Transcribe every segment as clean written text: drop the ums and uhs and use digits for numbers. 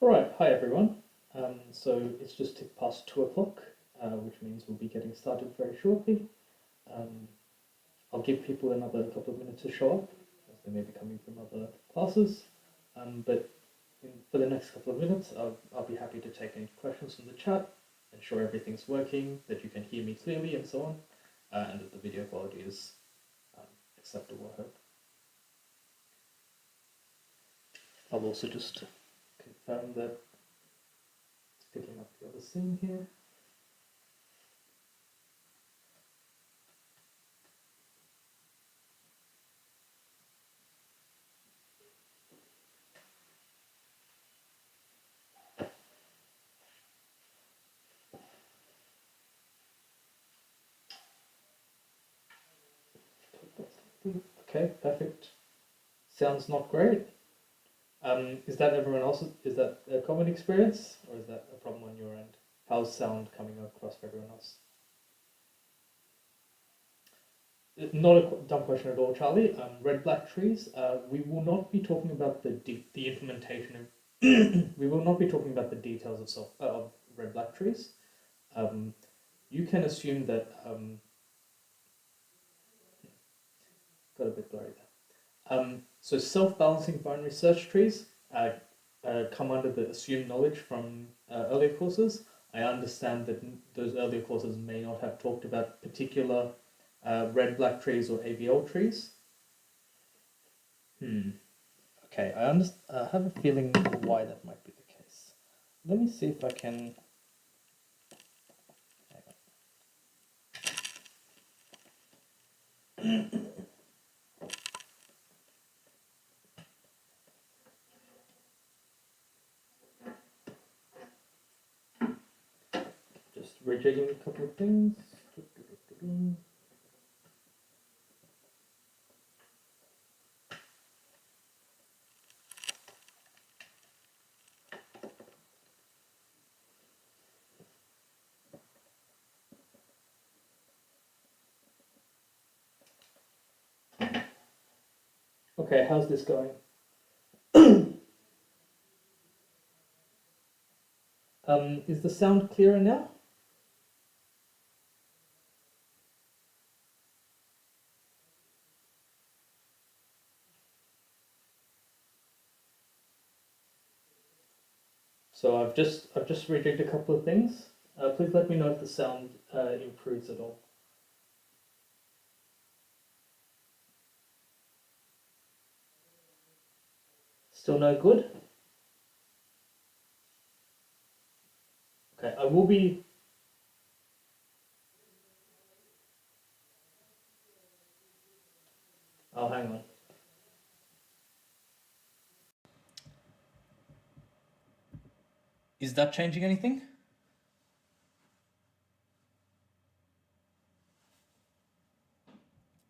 Alright, hi everyone. So it's just ticked past 2 o'clock, which means we'll be getting started very shortly. I'll give people another couple of minutes to show up, as they may be coming from other classes. But for the next couple of minutes, I'll be happy to take any questions from the chat, ensure everything's working, that you can hear me clearly and so on, and that the video quality is acceptable, I hope. I'll also just confirm that it's picking up the other scene here. Okay, perfect. Sounds not great. Is that everyone else's? Is that a common experience, or is that a problem on your end? How's sound coming across for everyone else? Not a dumb question at all, Charlie. Red-black trees. We will not be talking about the implementation of. We will not be talking about the details of red-black trees. You can assume that. Got a bit blurry there. So self-balancing binary search trees come under the assumed knowledge from earlier courses. I understand that those earlier courses may not have talked about particular red-black trees or AVL trees. Okay, I have a feeling why that might be the case. Let me see if I can. Just rejigging a couple of things. Okay, how's this going? Is the sound clearer now? So I've just rejigged a couple of things. Please let me know if the sound improves at all. Still no good? Okay, I will be. Oh, hang on. Is that changing anything?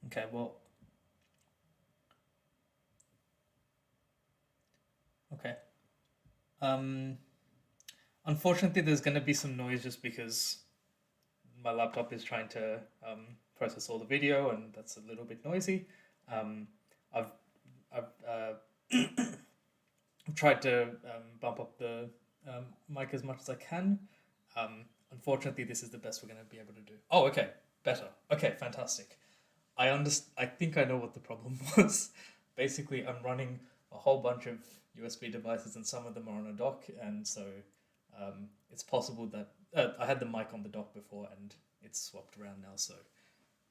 Okay, well. Okay. Unfortunately, there's going to be some noise just because my laptop is trying to process all the video, and that's a little bit noisy. I've tried to bump up the mic as much as I can. Unfortunately, this is the best we're going to be able to do. Oh, okay, better. Okay, fantastic. I think I know what the problem was. Basically, I'm running a whole bunch of USB devices, and some of them are on a dock, and so it's possible that I had the mic on the dock before, and it's swapped around now. So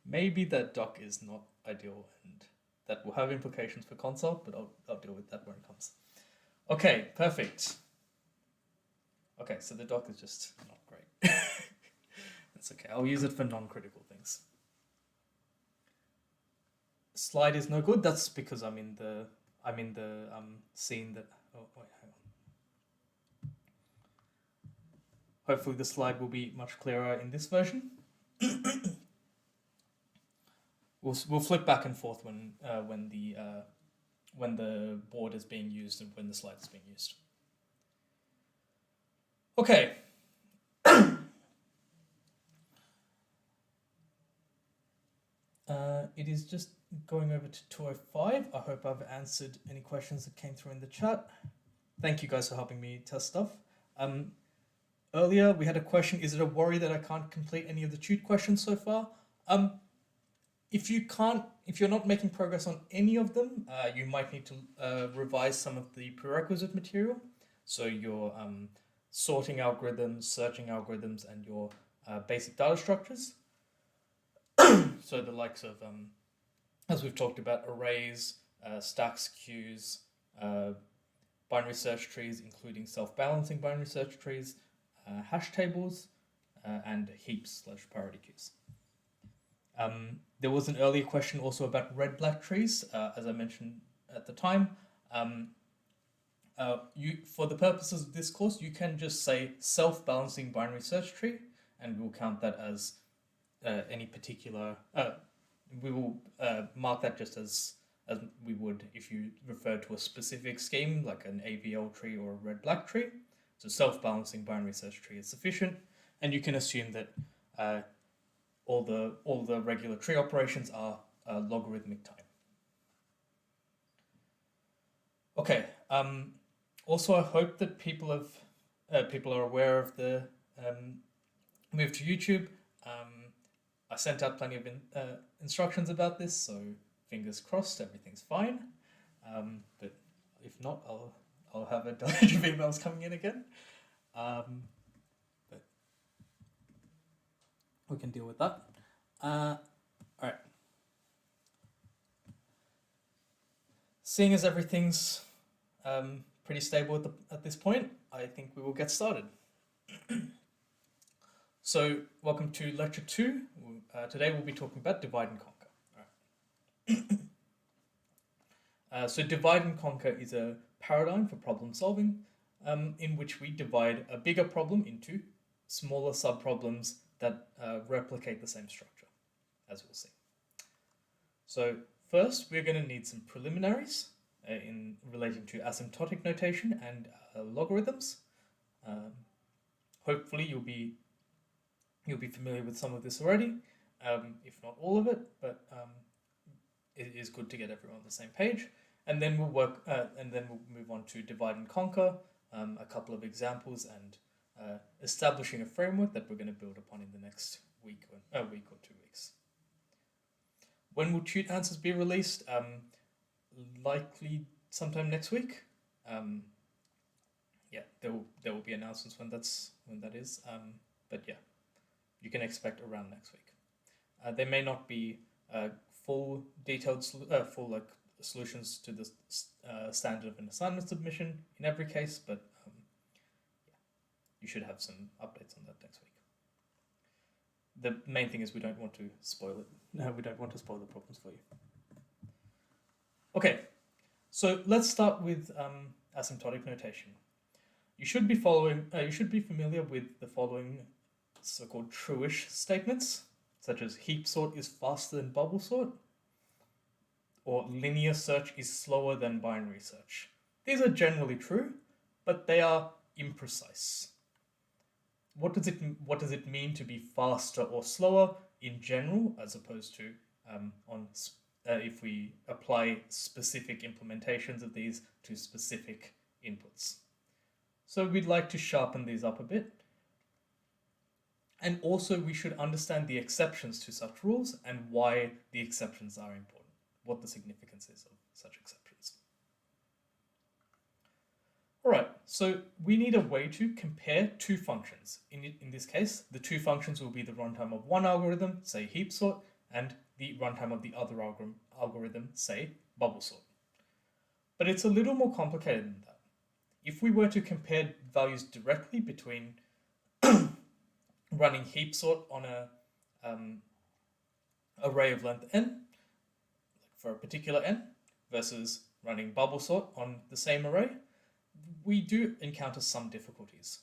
maybe that dock is not ideal, and that will have implications for console, but I'll deal with that when it comes. Okay, perfect. Okay, so the dock is just not great. That's okay. I'll use it for non-critical things. Slide is no good. That's because I'm in the scene that. Oh wait, hang on. Hopefully the slide will be much clearer in this version. We'll flip back and forth when the board is being used and when the slide is being used. Okay. It is just going over to 205. I hope I've answered any questions that came through in the chat. thank you guys for helping me test stuff. Earlier we had a question: is it a worry that I can't complete any of the tute questions so far? If you're not making progress on any of them, you might need to revise some of the prerequisite material. So your sorting algorithms, searching algorithms, and your basic data structures. So the likes of, as we've talked about, arrays, stacks, queues, binary search trees, including self-balancing binary search trees, hash tables, and heaps/priority queues. There was an earlier question also about red-black trees, as I mentioned at the time. For the purposes of this course, you can just say self-balancing binary search tree, and we'll count that as any particular. We will mark that just as we would if you refer to a specific scheme like an AVL tree or a red-black tree. So self-balancing binary search tree is sufficient, and you can assume that all the regular tree operations are logarithmic time. Okay. Also, I hope that people are aware of the move to YouTube. I sent out plenty of instructions about this, so fingers crossed everything's fine. But if not, I'll have a deluge of emails coming in again. But we can deal with that. All right. Seeing as everything's pretty stable at this point, I think we will get started. So, welcome to lecture 2. Today we'll be talking about divide and conquer. All right. So divide and conquer is a paradigm for problem solving in which we divide a bigger problem into smaller subproblems that replicate the same structure, as we'll see. So first, we're going to need some preliminaries in relating to asymptotic notation and logarithms. Hopefully, you'll be familiar with some of this already, if not all of it. But it is good to get everyone on the same page. And then we'll move on to divide and conquer, a couple of examples, and establishing a framework that we're going to build upon in the next week or 2 weeks. When will tute answers be released? Likely sometime next week. Yeah, there will be announcements when that is. But yeah, you can expect around next week. There may not be full detailed solutions to the standard of an assignment submission in every case, but yeah, you should have some updates on that next week. The main thing is we don't want to spoil it. No, we don't want to spoil the problems for you. Okay, so let's start with asymptotic notation. You should be familiar with the following so-called true-ish statements, such as heap sort is faster than bubble sort, or linear search is slower than binary search. These are generally true, but they are imprecise. What does it mean to be faster or slower in general, as opposed to if we apply specific implementations of these to specific inputs? So we'd like to sharpen these up a bit. And also we should understand the exceptions to such rules and why the exceptions are important, what the significance is of such exceptions. All right, so we need a way to compare two functions. In this case, the two functions will be the runtime of one algorithm, say heap sort, and the runtime of the other algorithm, say bubble sort. But it's a little more complicated than that. If we were to compare values directly between running heap sort on a array of length n, for a particular n, versus running bubble sort on the same array, we do encounter some difficulties.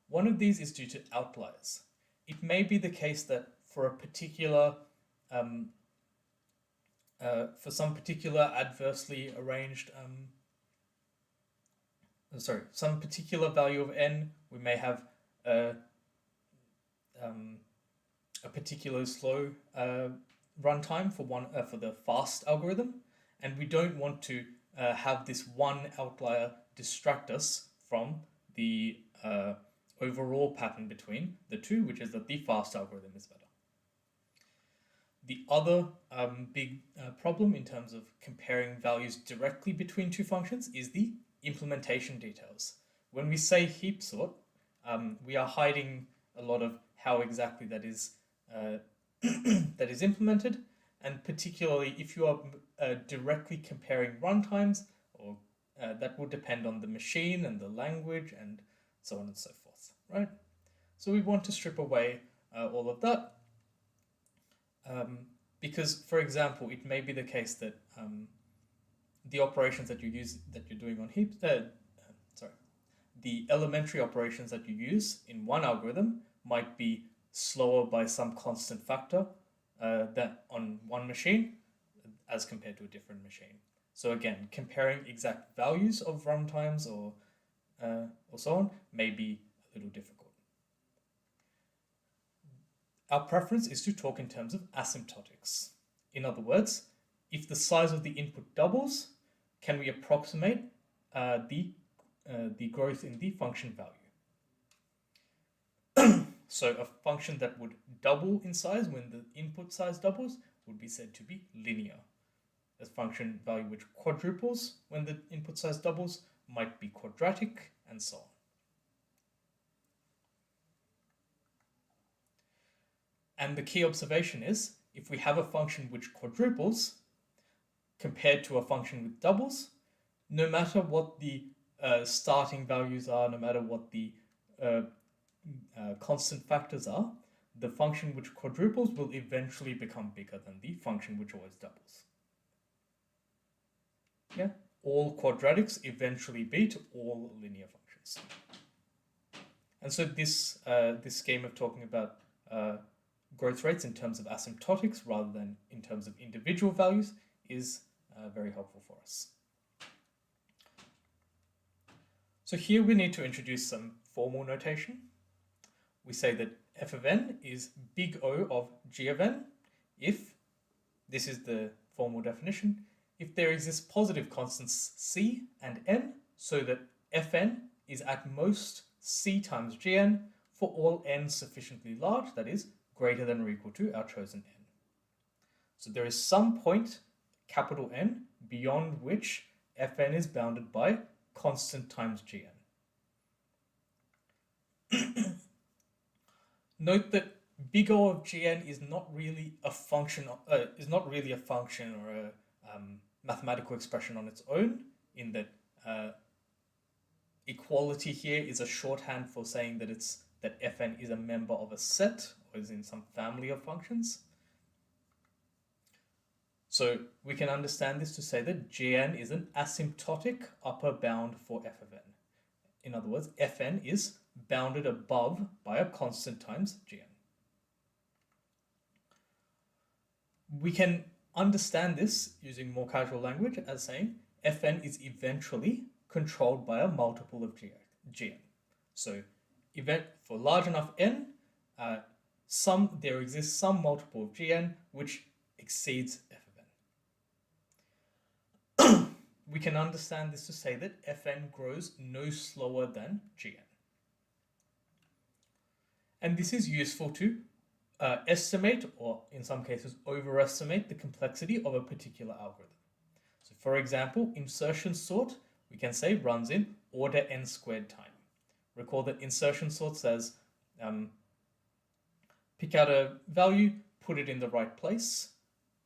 One of these is due to outliers. It may be the case that for a particular for some particular adversely arranged some particular value of n, we may have a particularly slow runtime for the fast algorithm, and we don't want to have this one outlier distract us from the overall pattern between the two, which is that the fast algorithm is better. The other big problem in terms of comparing values directly between two functions is the implementation details. When we say heap sort, we are hiding a lot of how exactly that is that is implemented, and particularly if you are directly comparing runtimes, or that will depend on the machine and the language and so on and so forth, right? So we want to strip away all of that. Because, for example, it may be the case that the operations that you're doing on heaps, the elementary operations that you use in one algorithm might be slower by some constant factor that on one machine as compared to a different machine. So again, comparing exact values of runtimes or so on may be a little difficult. Our preference is to talk in terms of asymptotics. In other words, if the size of the input doubles, can we approximate the growth in the function value? So a function that would double in size when the input size doubles would be said to be linear. A function value which quadruples when the input size doubles might be quadratic, and so on. And the key observation is, if we have a function which quadruples compared to a function with doubles, no matter what the starting values are, no matter what the constant factors are, the function which quadruples will eventually become bigger than the function which always doubles. Yeah, all quadratics eventually beat all linear functions. And so this scheme of talking about growth rates in terms of asymptotics rather than in terms of individual values is very helpful for us. So here we need to introduce some formal notation. We say that f of n is big O of g of n if, this is the formal definition, if there exist positive constants c and n, so that fn is at most c times gn for all n sufficiently large, that is, greater than or equal to our chosen n. So there is some point, capital N, beyond which fn is bounded by constant times gn. Note that big O of gn is not really a function, or a mathematical expression on its own, in that equality here is a shorthand for saying that that fn is a member of a set, or is in some family of functions. So we can understand this to say that gn is an asymptotic upper bound for f of n. In other words, fn is bounded above by a constant times gn. We can understand this using more casual language as saying fn is eventually controlled by a multiple of gn. So for large enough n, there exists some multiple of gn which exceeds f of n. We can understand this to say that fn grows no slower than gn. And this is useful to estimate, or in some cases overestimate, the complexity of a particular algorithm. So for example, insertion sort, we can say, runs in order n squared time. Recall that insertion sort says pick out a value, put it in the right place,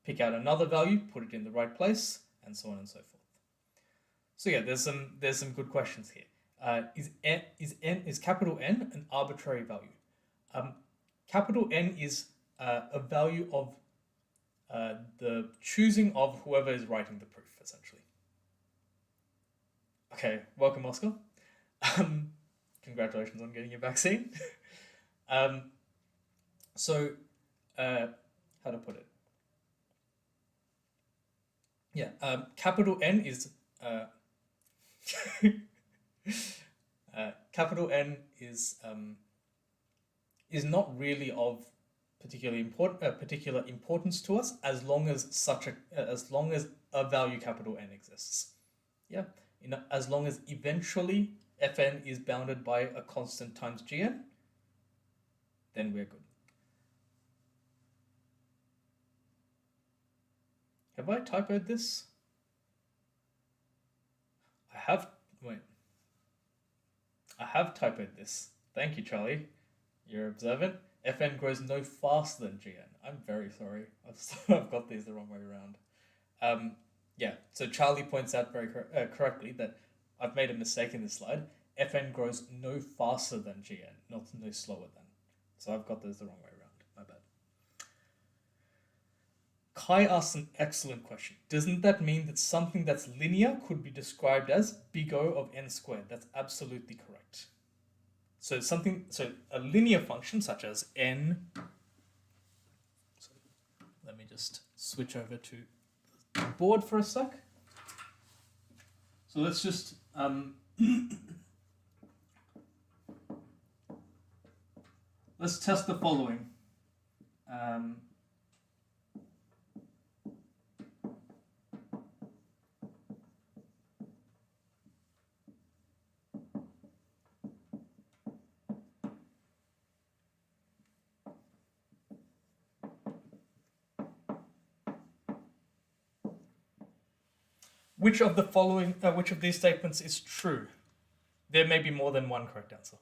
pick out another value, put it in the right place, and so on and so forth. So yeah, there's some good questions here. Is capital N an arbitrary value? Capital N is a value of the choosing of whoever is writing the proof, essentially. Okay, welcome, Oscar. Congratulations on getting your vaccine. So, how to put it? Yeah, capital N is capital N is not really of particular importance to us as long as a value capital N exists. Yeah, as long as eventually Fn is bounded by a constant times Gn, then we're good. Have I typoed this? I have, wait. I have typoed this. Thank you, Charlie. You're observant. Fn grows no faster than Gn. I'm very sorry. I've got these the wrong way around. Yeah, so Charlie points out very correctly that I've made a mistake in this slide. Fn grows no faster than Gn, not no slower than. So I've got those the wrong way around. My bad. Kai asks an excellent question. Doesn't that mean that something that's linear could be described as big O of n squared? That's absolutely correct. So a linear function such as n. So let me just switch over to the board for a sec. So let's just let's test the following. Which of these statements is true? There may be more than one correct answer.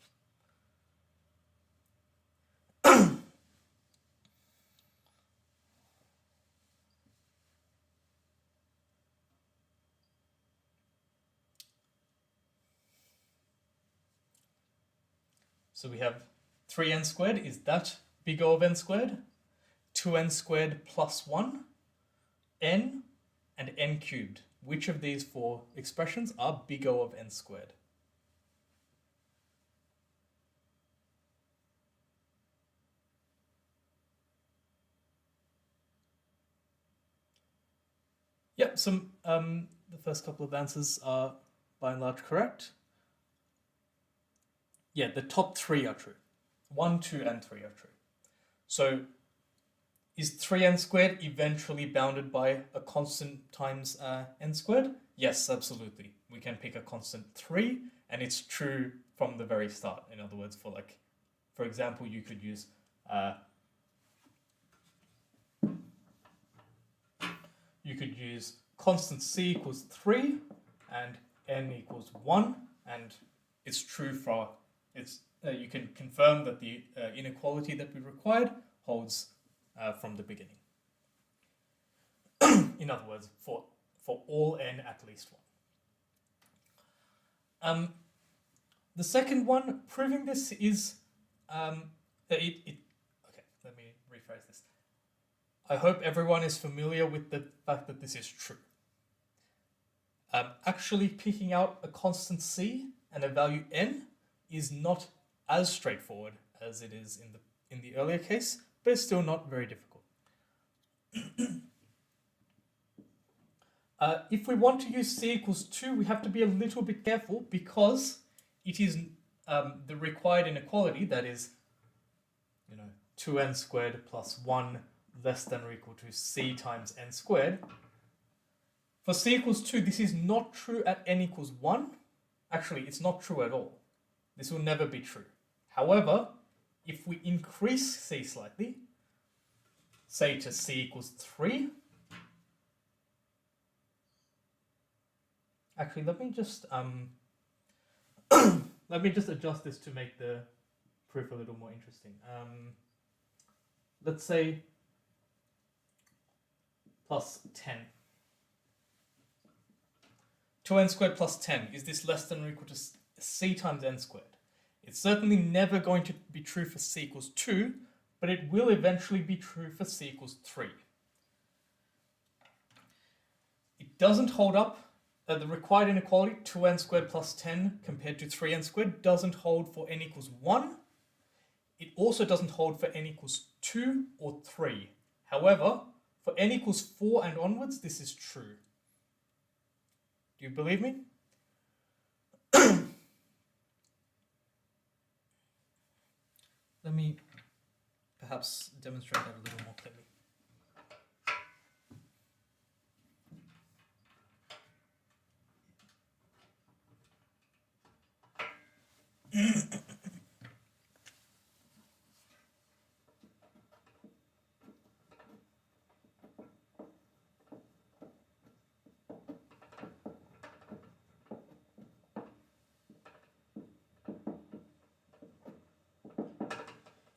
So we have 3n squared, is that big O of n squared? 2n squared plus 1, n, and n cubed. Which of these four expressions are big O of n squared? Yep, the first couple of answers are by and large correct. Yeah, the top three are true. 1, 2, and 3 are true. So is 3n squared eventually bounded by a constant times n squared? Yes, absolutely. We can pick a constant 3, and it's true from the very start. In other words, for example, you could use constant c equals 3 and n equals 1, and it's true for you can confirm that the inequality that we required holds from the beginning. In other words, for all n at least 1. The second one, proving this is okay, let me rephrase this. I hope everyone is familiar with the fact that this is true. Actually picking out a constant c and a value n is not as straightforward as it is in the earlier case, but it's still not very difficult. If we want to use c equals 2, we have to be a little bit careful because it is the required inequality, that is, 2n squared plus 1 less than or equal to c times n squared. For c equals 2, this is not true at n equals 1. Actually, it's not true at all. This will never be true. However, if we increase c slightly, say to c equals 3, actually, let me just adjust this to make the proof a little more interesting. Let's say plus 10. 2n squared plus 10, is this less than or equal to c times n squared? It's certainly never going to be true for c equals 2, but it will eventually be true for c equals 3. It doesn't hold up. The required inequality, 2n squared plus 10 compared to 3n squared, doesn't hold for n equals 1. It also doesn't hold for n equals 2 or 3. However, for n equals 4 and onwards, this is true. Do you believe me? Let me perhaps demonstrate that a little more clearly.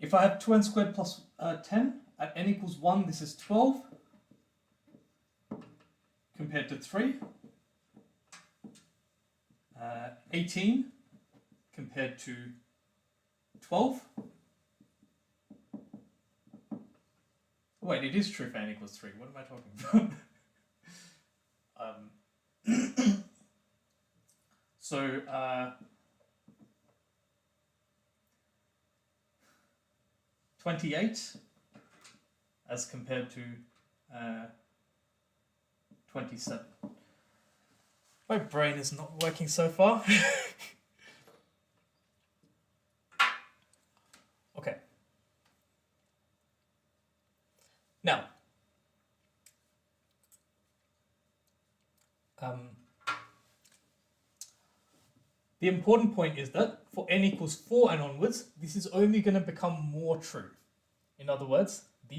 if I have 2n squared plus 10, at n equals 1, this is 12, compared to 3. 18 compared to 12. Wait, it is true for n equals 3. What am I talking about? So, 28 as compared to 27. My brain is not working so far. Okay. Now, the important point is that for n equals 4 and onwards, this is only going to become more true. In other words, what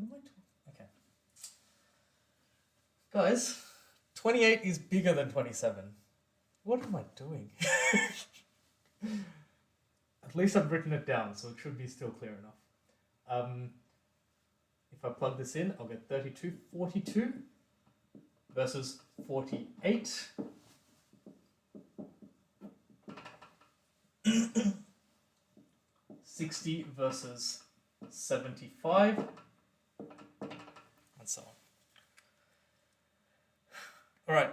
am I talking? Okay. Guys, 28 is bigger than 27. What am I doing? At least I've written it down, so it should be still clear enough. If I plug this in, I'll get 32, 42 versus 48. 60 versus 75, and so on. All right.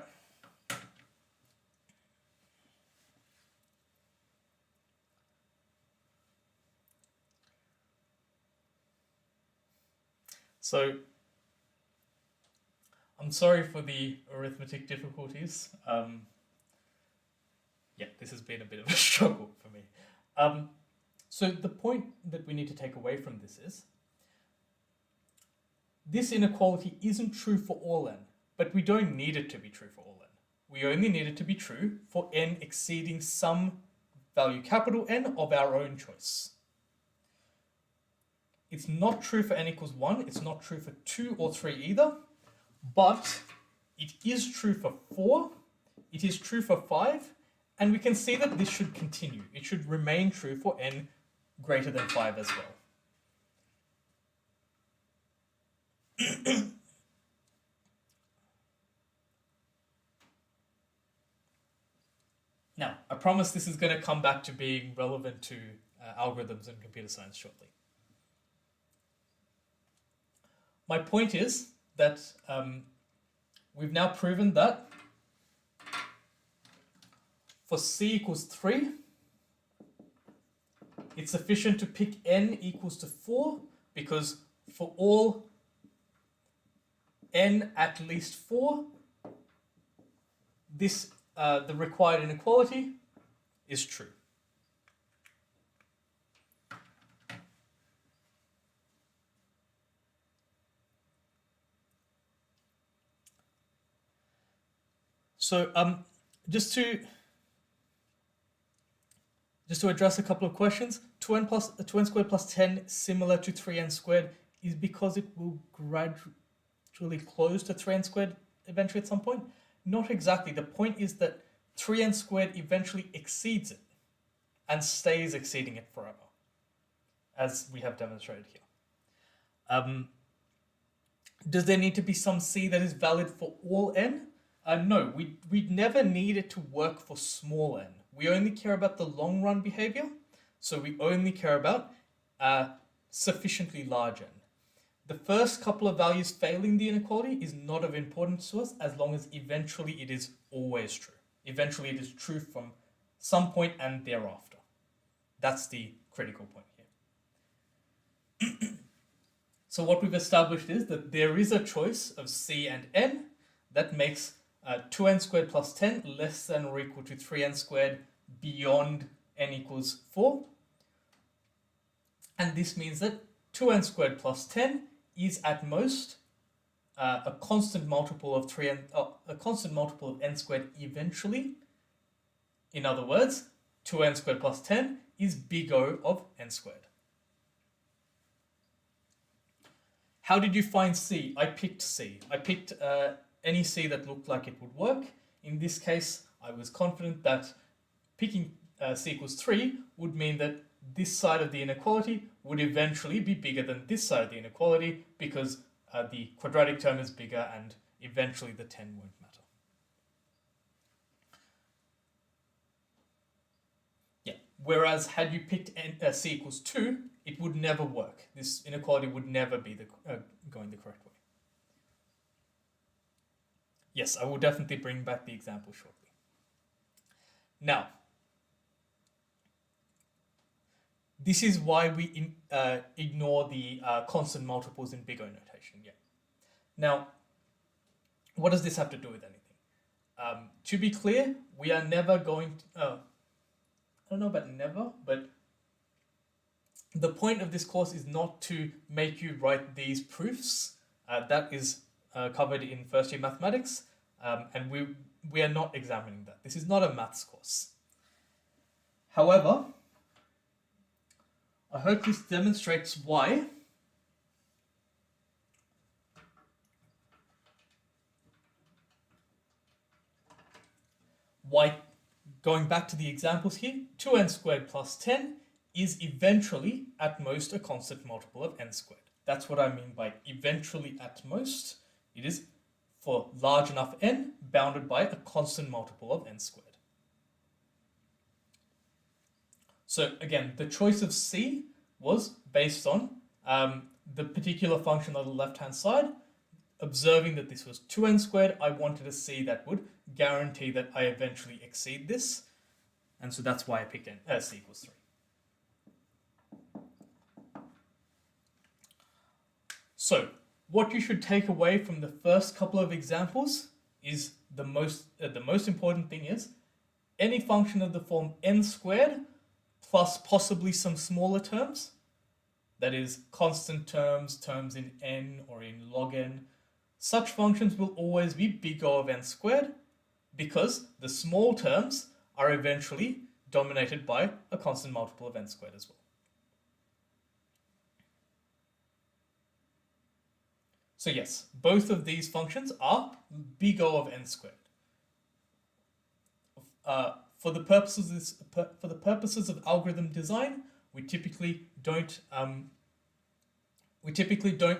So, I'm sorry for the arithmetic difficulties. Yeah, this has been a bit of a struggle for me. So the point that we need to take away from this is, this inequality isn't true for all n, but we don't need it to be true for all n. We only need it to be true for n exceeding some value capital N of our own choice. It's not true for n equals 1, it's not true for 2 or 3 either, but it is true for 4, it is true for 5, and we can see that this should continue. It should remain true for n greater than 5 as well. Now, I promise this is going to come back to being relevant to algorithms and computer science shortly. My point is that we've now proven that for c equals 3, it's sufficient to pick n equals to 4, because for all n at least 4, this the required inequality is true. So just to address a couple of questions, 2n squared plus 10 similar to 3n squared is because it will gradually close to 3n squared eventually at some point. Not exactly. The point is that 3n squared eventually exceeds it and stays exceeding it forever, as we have demonstrated here. Does there need to be some c that is valid for all n? No, we'd never need it to work for small n. We only care about the long run behavior, so we only care about sufficiently large n. The first couple of values failing the inequality is not of importance to us as long as eventually it is always true. Eventually it is true from some point and thereafter. That's the critical point here. So what we've established is that there is a choice of c and n that makes 2n squared plus 10 less than or equal to 3n squared beyond n equals 4. And this means that 2n squared plus 10 is at most a constant multiple of n squared eventually. In other words, 2n squared plus 10 is big O of n squared. How did you find c? I picked c. I picked any c that looked like it would work. In this case, I was confident that picking c equals 3 would mean that this side of the inequality would eventually be bigger than this side of the inequality because the quadratic term is bigger and eventually the 10 won't matter. Yeah. Whereas had you picked c equals 2, it would never work. This inequality would never be going the correct way. Yes, I will definitely bring back the example shortly. Now, this is why we ignore the constant multiples in big O notation. Yeah. Now, what does this have to do with anything? To be clear, we are never going to... I don't know about never, but the point of this course is not to make you write these proofs. That is covered in first year mathematics, and we are not examining that. This is not a maths course. However, I hope this demonstrates why going back to the examples here, 2n squared plus 10 is eventually at most a constant multiple of n squared. That's what I mean by eventually at most. It is for large enough n bounded by a constant multiple of n squared. So again, the choice of c was based on the particular function on the left-hand side. Observing that this was 2n squared, I wanted a c that would guarantee that I eventually exceed this. And so that's why I picked c equals 3. So what you should take away from the first couple of examples is the most important thing is any function of the form n squared plus possibly some smaller terms, that is constant terms, terms in n or in log n, such functions will always be big O of n squared because the small terms are eventually dominated by a constant multiple of n squared as well. So yes, both of these functions are big O of n squared. For the purposes of algorithm design, we typically don't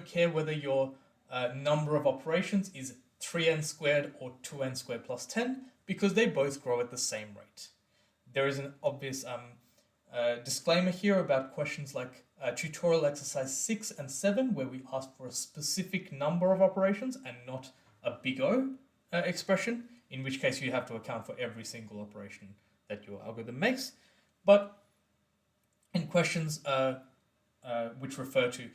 care whether your number of operations is 3n squared or 2n squared plus 10 because they both grow at the same rate. There is an obvious disclaimer here about questions like tutorial exercise 6 and 7 where we ask for a specific number of operations and not a big O expression, in which case you have to account for every single operation that your algorithm makes. But in questions which refer to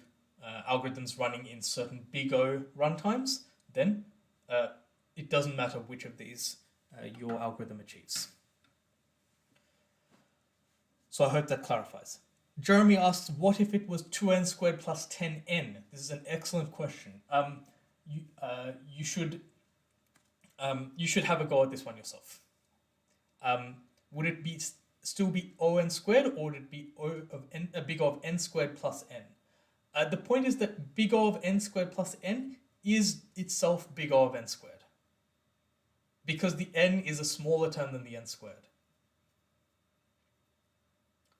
algorithms running in certain big O runtimes, then it doesn't matter which of these your algorithm achieves. So I hope that clarifies. Jeremy asks, what if it was 2n squared plus 10n? This is an excellent question. You should have a go at this one yourself. Would it still be O(n) squared, or would it be a big O of n squared plus n? The point is that big O of n squared plus n is itself big O of n squared, because the n is a smaller term than the n squared.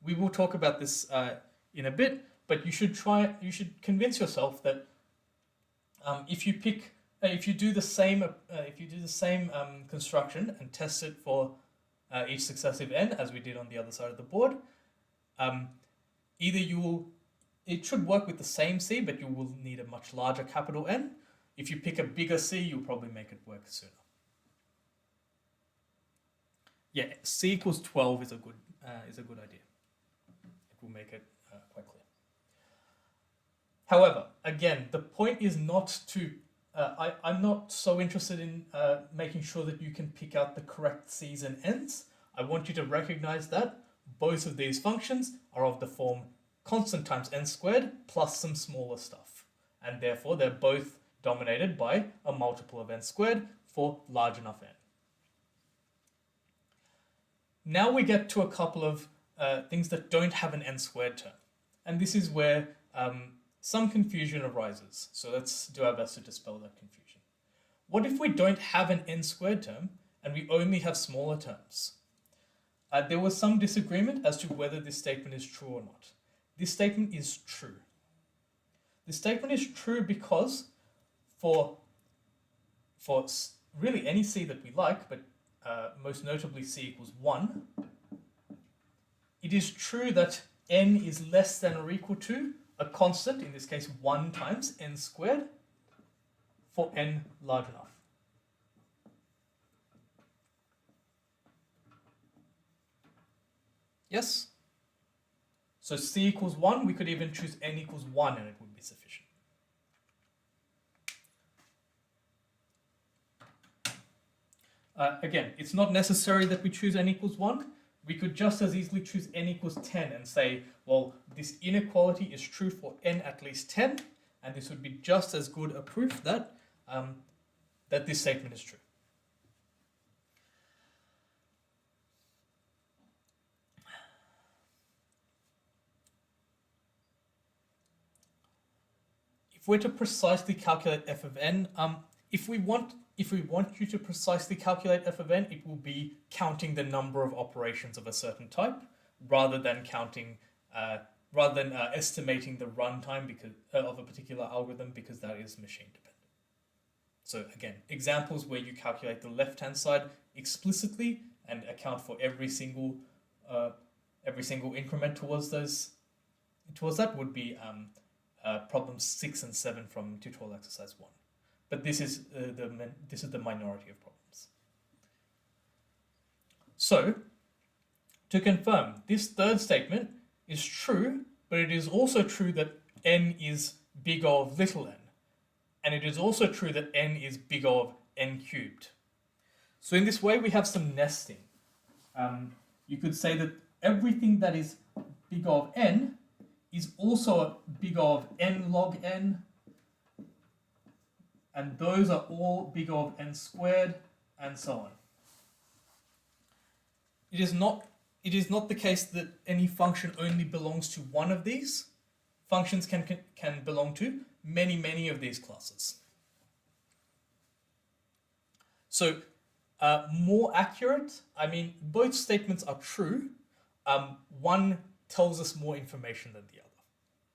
We will talk about this in a bit, but you should convince yourself that if you do the same construction and test it for each successive n, as we did on the other side of the board, it should work with the same c, but you will need a much larger capital N. If you pick a bigger c, you'll probably make it work sooner. Yeah, c equals 12 is a good idea. It will make it quite clear. However, again, the point is not to. I'm not so interested in making sure that you can pick out the correct c's and n's. I want you to recognize that both of these functions are of the form constant times n squared plus some smaller stuff, and therefore they're both dominated by a multiple of n squared for large enough n. Now we get to a couple of things that don't have an n squared term, and this is where some confusion arises. So let's do our best to dispel that confusion. What if we don't have an n squared term and we only have smaller terms? there was some disagreement as to whether this statement is true or not. This statement is true. This statement is true because for really any c that we like, but most notably c equals 1, it is true that n is less than or equal to a constant, in this case 1 times n squared, for n large enough. Yes? So c equals 1, we could even choose n equals 1 and it would be sufficient. Again, it's not necessary that we choose n equals 1. We could just as easily choose n equals 10 and say, well, this inequality is true for n at least 10, and this would be just as good a proof that, that this statement is true. If we're to precisely calculate f of n, if we want you to precisely calculate f of n, it will be counting the number of operations of a certain type, rather than estimating the runtime of a particular algorithm, because that is machine dependent. So again, examples where you calculate the left-hand side explicitly and account for every single increment towards that would be problems 6 and 7 from tutorial exercise 1. But this is the minority of problems. So, to confirm, this third statement is true, but it is also true that n is big O of little n. And it is also true that n is big O of n cubed. So in this way, we have some nesting. You could say that everything that is big O of n is also big O of n log n, and those are all big O of n squared, and so on. It is not the case that any function only belongs to one of these. Functions can belong to many of these classes. So more accurate, I mean, both statements are true. One tells us more information than the other.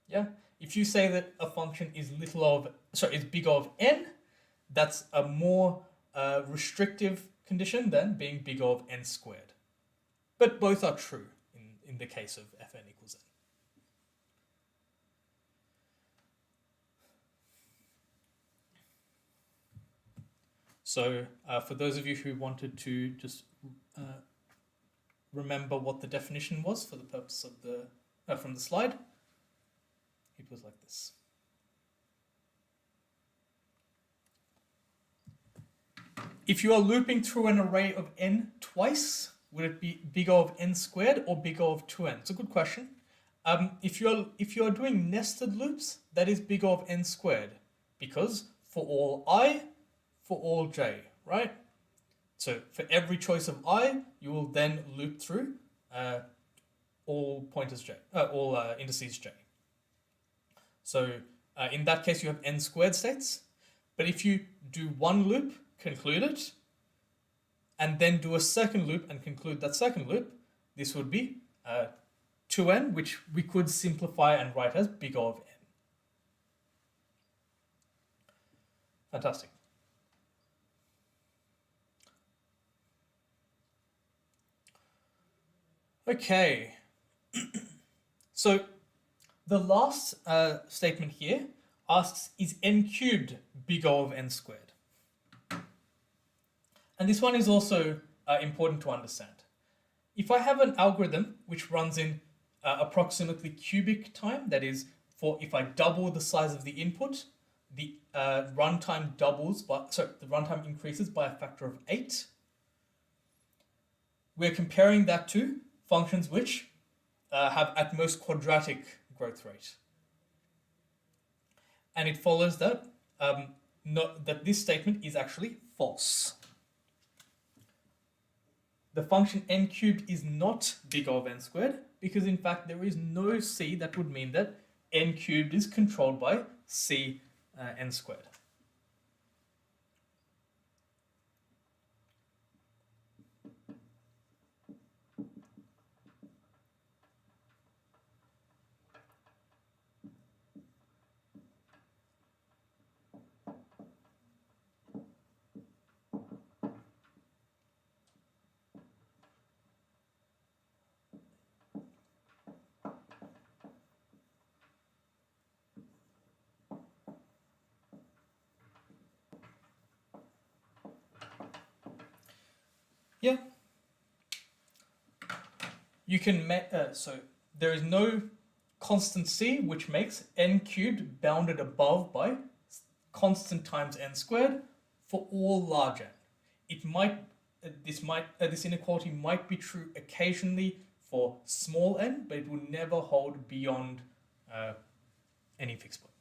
Yeah? If you say that a function is is big O of n, that's a more restrictive condition than being big O of n squared. But both are true in the case of fn equals n. So for those of you who wanted to just remember what the definition was for the purpose of from the slide, it was like this. If you are looping through an array of n twice, would it be big O of n squared or big O of 2n? It's a good question. If you are doing nested loops, that is big O of n squared, because for all I, for all j, right? So for every choice of I, you will then loop through all pointers j, all indices j. So in that case, you have n squared states. But if you do one loop, conclude it, and then do a second loop and conclude that second loop, this would be 2n, which we could simplify and write as big O of n. Fantastic. Okay. So the last statement here asks, is n cubed big O of n squared? And this one is also important to understand. If I have an algorithm which runs in approximately cubic time, that is, if I double the size of the input, the runtime increases by a factor of 8. We're comparing that to functions which have at most quadratic growth rate. And it follows that that this statement is actually false. The function n cubed is not big O of n squared, because in fact there is no c that would mean that n cubed is controlled by c n squared. Yeah. You can so there is no constant c which makes n cubed bounded above by constant times n squared for all large n. It might this inequality might be true occasionally for small n, but it will never hold beyond any fixed point.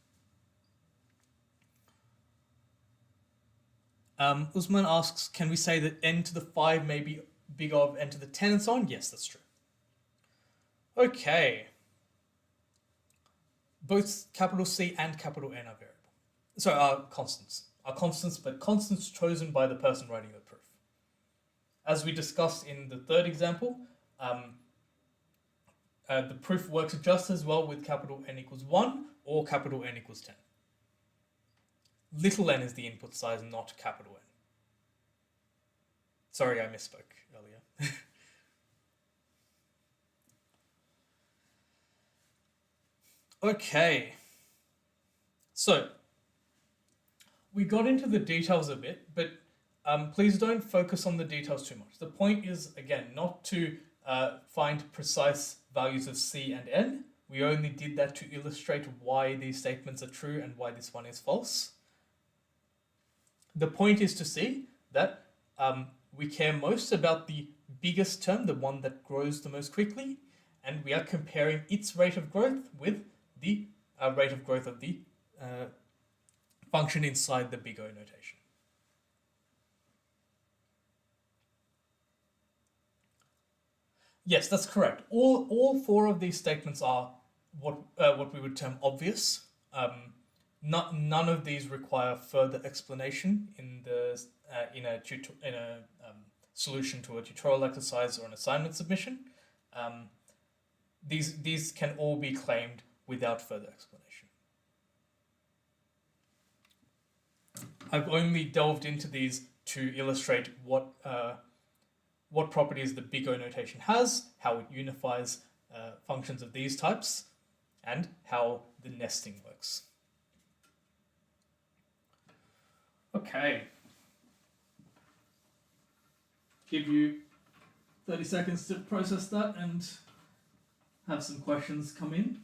Usman asks, can we say that n to the 5 may be bigger of n to the 10 and so on? Yes, that's true. Okay. Both capital C and capital N are variable. So are constants. Are constants, but constants chosen by the person writing the proof. As we discussed in the third example, the proof works just as well with capital N equals 1 or capital N equals 10. Little n is the input size, not capital N. Sorry, I misspoke earlier. Okay. So, we got into the details a bit, but please don't focus on the details too much. The point is, again, not to find precise values of C and N. We only did that to illustrate why these statements are true and why this one is false. The point is to see that we care most about the biggest term, the one that grows the most quickly, and we are comparing its rate of growth with the rate of growth of the function inside the big O notation. Yes, that's correct. All four of these statements are what we would term obvious. None of these require further explanation in a solution to a tutorial exercise or an assignment submission. These can all be claimed without further explanation. I've only delved into these to illustrate what properties the big O notation has, how it unifies functions of these types, and how the nesting works. Okay. Give you 30 seconds to process that and have some questions come in.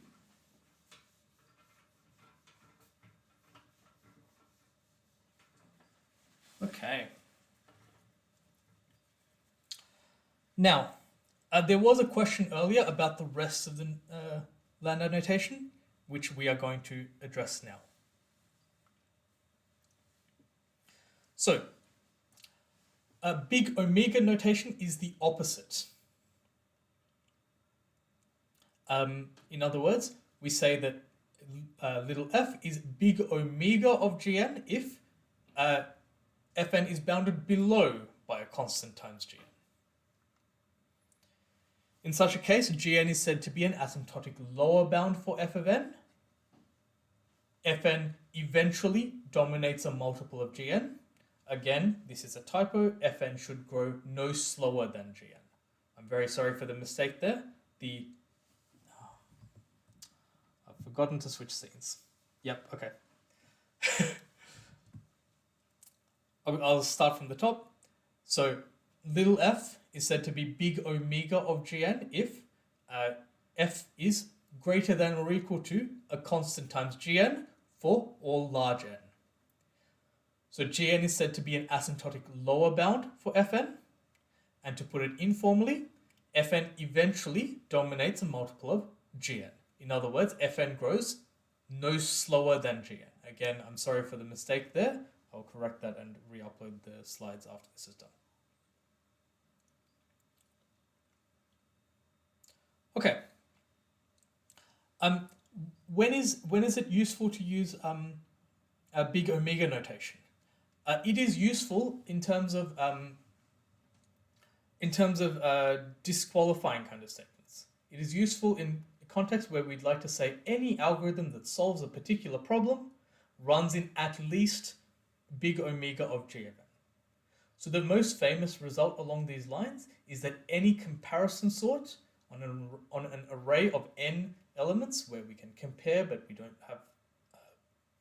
Okay. Now, there was a question earlier about the rest of the lambda notation, which we are going to address now. So, a big omega notation is the opposite. In other words, we say that little f is big omega of Gn if Fn is bounded below by a constant times Gn. In such a case, Gn is said to be an asymptotic lower bound for f of n. Fn eventually dominates a multiple of Gn. Again, this is a typo. Fn should grow no slower than Gn. I'm very sorry for the mistake there. I've forgotten to switch scenes. Yep, okay. I'll start from the top. So little f is said to be big omega of Gn if f is greater than or equal to a constant times Gn for all large n. So Gn is said to be an asymptotic lower bound for Fn, and to put it informally, Fn eventually dominates a multiple of Gn. In other words, Fn grows no slower than Gn. Again, I'm sorry for the mistake there. I'll correct that and re-upload the slides after this is done. Okay. When is it useful to use a big omega notation? It is useful in terms of disqualifying kind of statements. It is useful in a context where we'd like to say any algorithm that solves a particular problem runs in at least big omega of G of n. So the most famous result along these lines is that any comparison sort on an array of n elements where we can compare but we don't have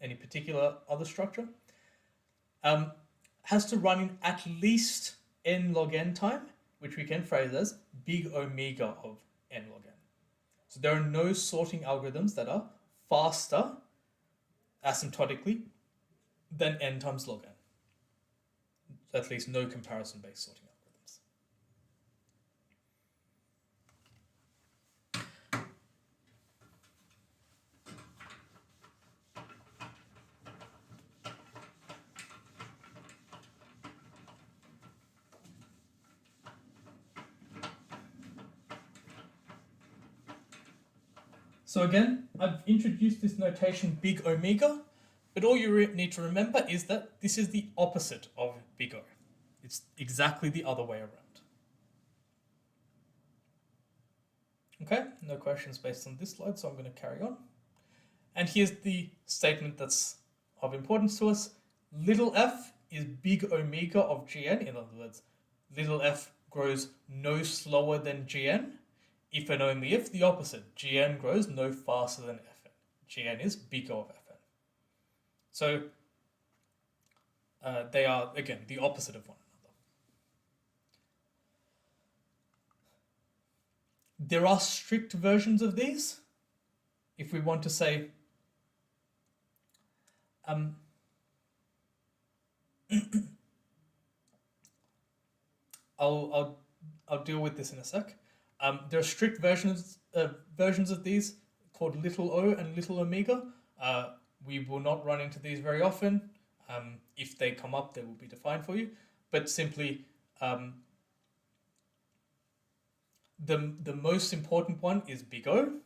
any particular other structure, has to run in at least n log n time, which we can phrase as big omega of n log n. So there are no sorting algorithms that are faster asymptotically than n times log n. At least no comparison-based sorting algorithms. So again, I've introduced this notation big omega, but all you need to remember is that this is the opposite of big O. It's exactly the other way around. Okay, no questions based on this slide, so I'm going to carry on. And here's the statement that's of importance to us. Little f is big omega of Gn. In other words, little f grows no slower than Gn. If and only if the opposite, Gn grows no faster than Fn. Gn is big O of Fn. So they are, again, the opposite of one another. There are strict versions of these. If we want to say, I'll deal with this in a sec. There are strict versions of these called little o and little omega. We will not run into these very often. If they come up, they will be defined for you. But simply, the most important one is big O.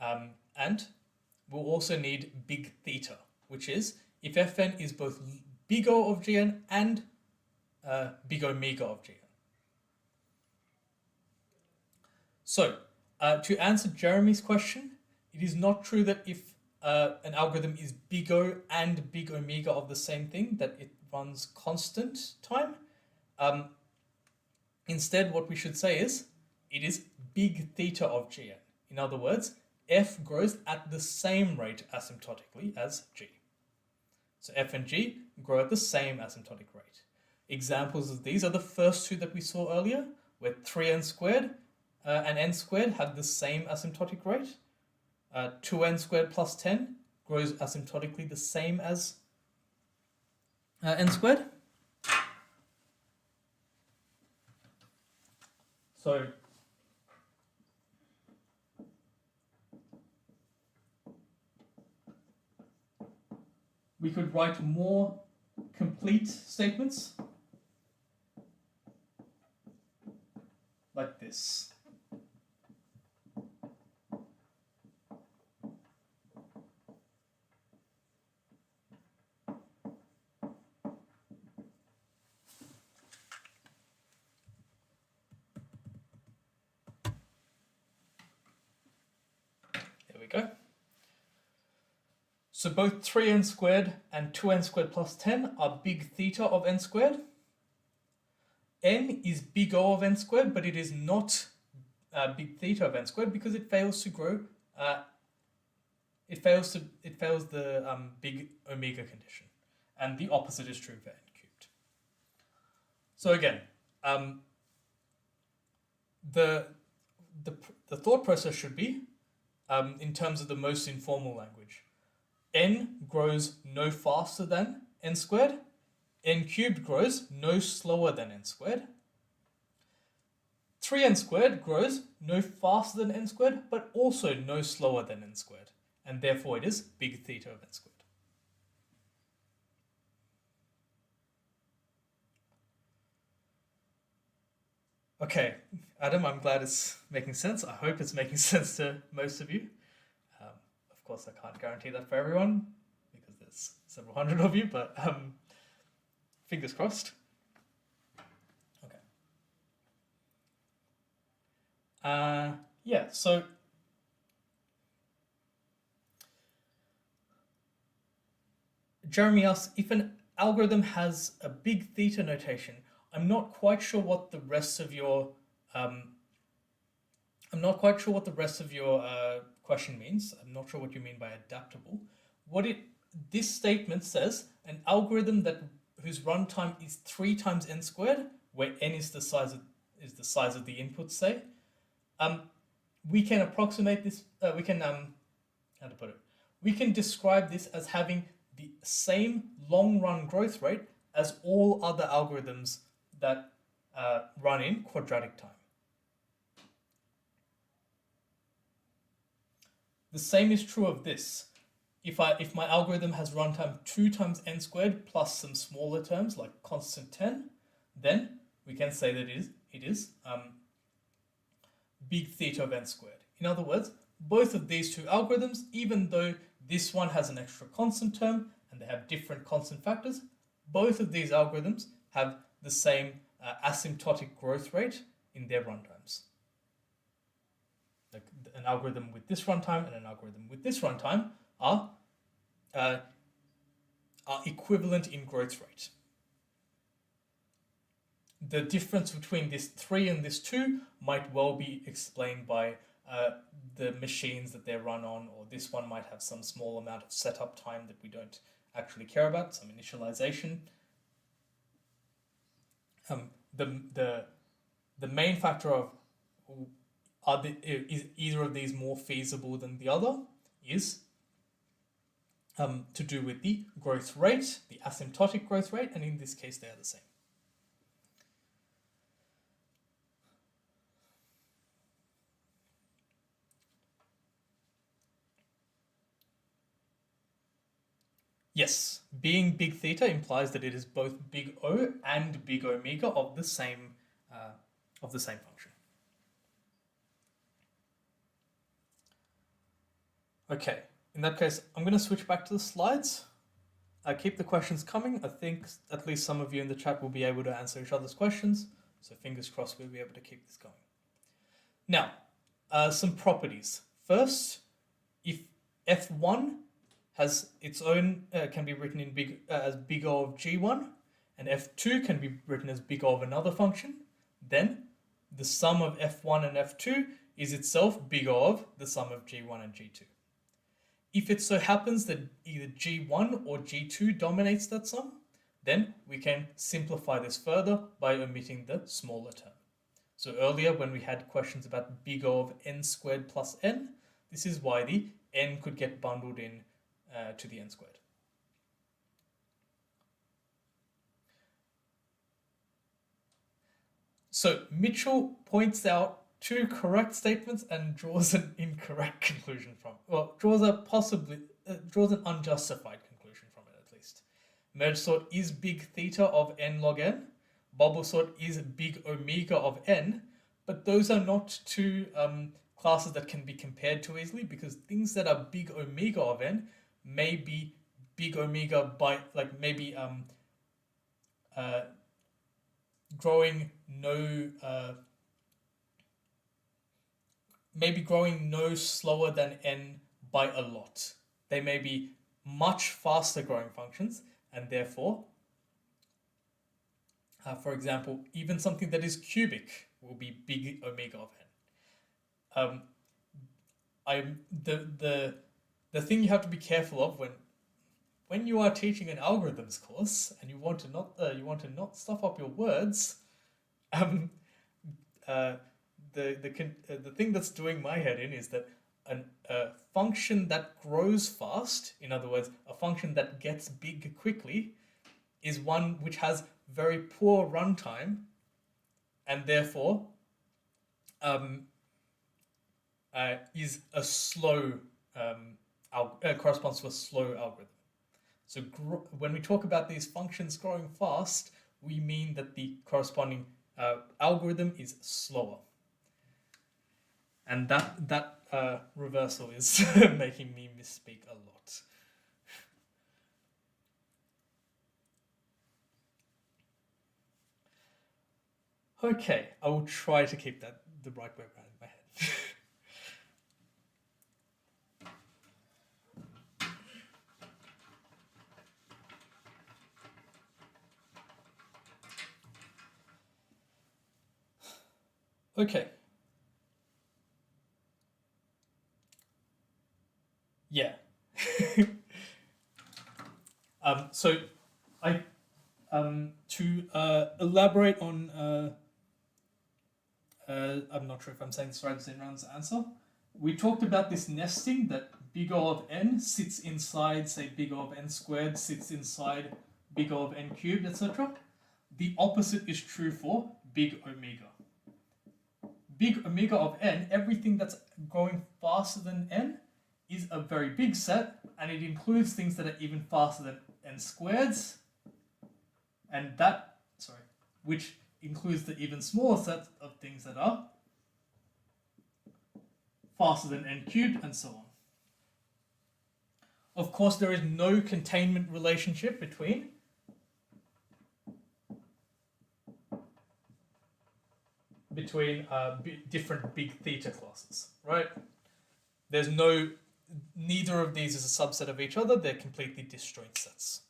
And we'll also need big theta, which is if Fn is both big O of Gn and big omega of Gn. So, to answer Jeremy's question, it is not true that if an algorithm is big O and big omega of the same thing, that it runs constant time. Instead, what we should say is, it is big theta of Gn. In other words, f grows at the same rate asymptotically as g. So f and g grow at the same asymptotic rate. Examples of these are the first two that we saw earlier, where 3n squared and n squared have the same asymptotic rate. 2n squared plus 10 grows asymptotically the same as n squared. So we could write more complete statements like this. There we go. So both 3n squared and 2n squared plus 10 are big theta of n squared. N is big O of n squared, but it is not big theta of n squared because it fails to grow. It fails the big omega condition, and the opposite is true for n cubed. So again, the thought process should be in terms of the most informal language. N grows no faster than n squared. N cubed grows no slower than n squared. 3n squared grows no faster than n squared, but also no slower than n squared. And therefore it is big theta of n squared. Okay, Adam, I'm glad it's making sense. I hope it's making sense to most of you. Of course, I can't guarantee that for everyone because there's several hundred of you, but fingers crossed. Okay. Yeah, so Jeremy asks, if an algorithm has a big theta notation, I'm not quite sure what the rest of your question means. I'm not sure what you mean by adaptable. This statement says an algorithm whose runtime is 3 times n squared where n is the size of the input, say, we can approximate this. We can how to put it? We can describe this as having the same long-run growth rate as all other algorithms that run in quadratic time. The same is true of this. If my algorithm has runtime 2 times n squared plus some smaller terms like constant 10, then we can say that it is big theta of n squared. In other words, both of these two algorithms, even though this one has an extra constant term and they have different constant factors, both of these algorithms have the same asymptotic growth rate in their runtimes. Like an algorithm with this runtime and an algorithm with this runtime are equivalent in growth rate. The difference between this 3 and this 2 might well be explained by the machines that they're run on, or this one might have some small amount of setup time that we don't actually care about, some initialization. The main factor of is either of these more feasible than the other is to do with the growth rate, the asymptotic growth rate, and in this case they are the same. Yes, being big theta implies that it is both big O and big omega of the same function. Okay, in that case, I'm going to switch back to the slides. Keep the questions coming. I think at least some of you in the chat will be able to answer each other's questions, so fingers crossed we'll be able to keep this going. Now, some properties. First, if F1 has its own, can be written in as big O of G1, and F2 can be written as big O of another function, then the sum of F1 and F2 is itself big O of the sum of G1 and G2. If it so happens that either G1 or G2 dominates that sum, then we can simplify this further by omitting the smaller term. So earlier when we had questions about big O of n squared plus n, this is why the n could get bundled in to the n squared. So Mitchell points out 2 correct statements and draws an incorrect conclusion from it. Well, draws an unjustified conclusion from it at least. Merge sort is big theta of n log n. Bubble sort is big omega of n, but those are not 2 classes that can be compared too easily, because things that are big omega of n may be big omega by maybe growing no slower than n by a lot. They may be much faster growing functions, and therefore, for example, even something that is cubic will be big omega of n. The thing you have to be careful of when you are teaching an algorithms course and you want to not stuff up your words, the thing that's doing my head in is that a function that grows fast, in other words, a function that gets big quickly, is one which has very poor runtime, and therefore is a slow corresponds to a slow algorithm. So when we talk about these functions growing fast, we mean that the corresponding algorithm is slower. And that reversal is making me misspeak a lot. Okay, I will try to keep that the right way around in my head. Okay. Yeah. So I to elaborate on, I'm not sure if I'm saying this right, Zinran's answer. We talked about this nesting, that big O of n sits inside, say, big O of n squared, sits inside big O of n cubed, etc. The opposite is true for big omega. Big omega of n, everything that's going faster than n, is a very big set, and it includes things that are even faster than n squareds, and which includes the even smaller set of things that are faster than n cubed, and so on. Of course, there is no containment relationship between different big theta classes, right? There's neither of these is a subset of each other, they're completely disjoint sets.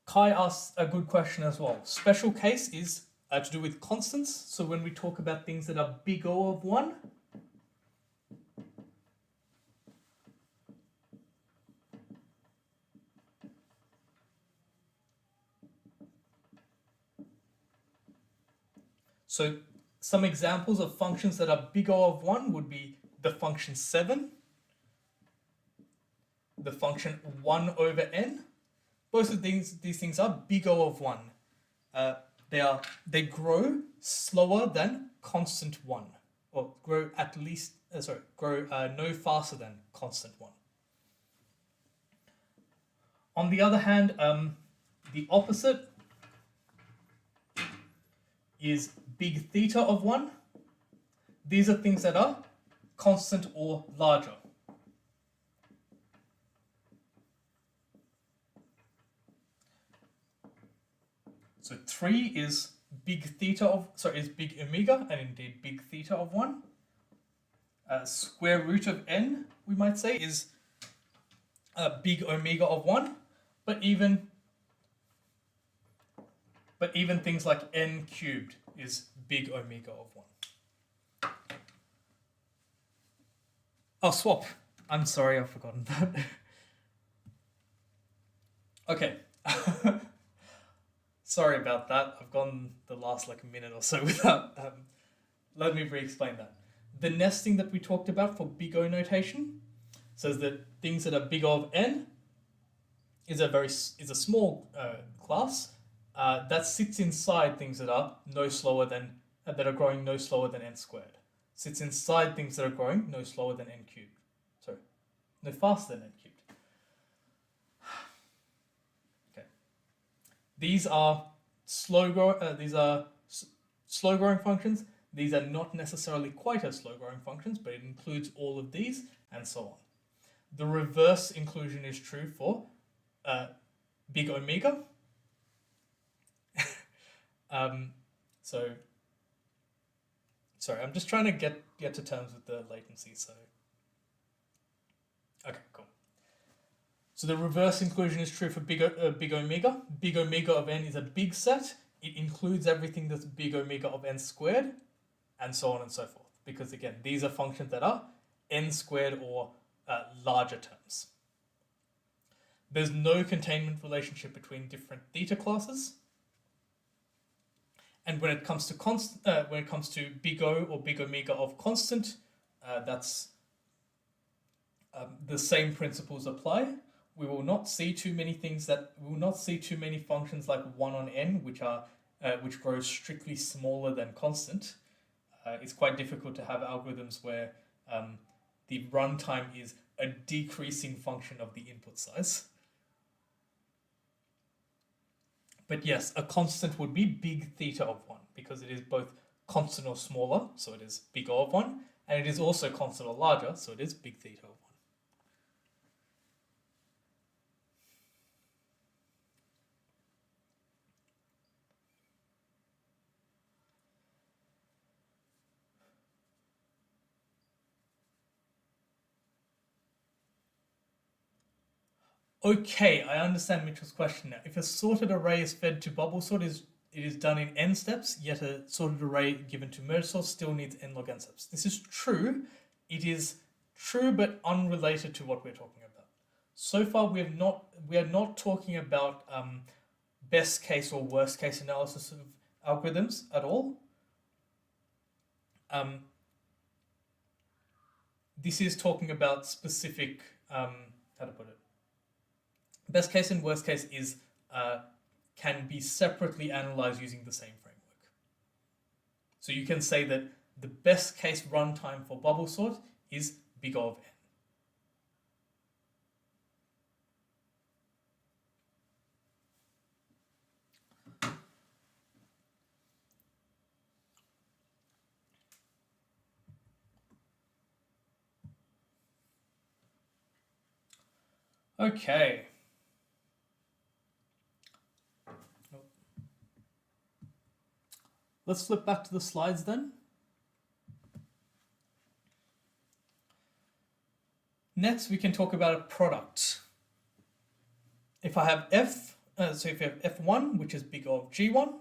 Kai asks a good question as well. Special case is to do with constants. So when we talk about things that are big O of 1, so some examples of functions that are big O of 1 would be the function 7, the function 1 over n. Both of these things are big O of 1. They grow slower than constant 1, or grow no faster than constant 1. On the other hand, the opposite is big theta of 1. These are things that are constant or larger. So 3 is big omega, and indeed big theta of 1. Square root of n, we might say, is big omega of 1, but even things like n cubed is big omega of 1. Oh, swap. I'm sorry, I've forgotten that. Okay. Sorry about that. I've gone the last minute or so without. Let me re-explain that. The nesting that we talked about for big O notation says that things that are big O of n is a small class that sits inside things that are growing no slower than n squared. Sits inside things that are growing no slower than n cubed. Sorry, no faster than n cubed. These are slow growing functions. These are not necessarily quite as slow growing functions, but it includes all of these and so on. The reverse inclusion is true for big omega. Sorry, I'm just trying to get to terms with the latency. So, okay, cool. So the reverse inclusion is true for big omega. Big omega of n is a big set. It includes everything that's big omega of n squared, and so on and so forth. Because again, these are functions that are n squared or larger terms. There's no containment relationship between different theta classes. And when it comes to big O or big omega of constant, that's the same principles apply. We will not see too many functions like 1 on n, which grows strictly smaller than constant. It's quite difficult to have algorithms where the runtime is a decreasing function of the input size. But yes, a constant would be big theta of 1, because it is both constant or smaller, so it is big O of 1, and it is also constant or larger, so it is big theta of 1. Okay, I understand Mitchell's question now. If a sorted array is fed to bubble sort, it is done in n steps, yet a sorted array given to merge sort still needs n log n steps. This is true. It is true, but unrelated to what we're talking about. so far we are not talking about best case or worst case analysis of algorithms at all. This is talking about specific, how to put it, best case and worst case is can be separately analyzed using the same framework. So you can say that the best case runtime for bubble sort is big O of n. Okay. Let's flip back to the slides then. Next, we can talk about a product. If I have so if you have F1, which is big O of G1,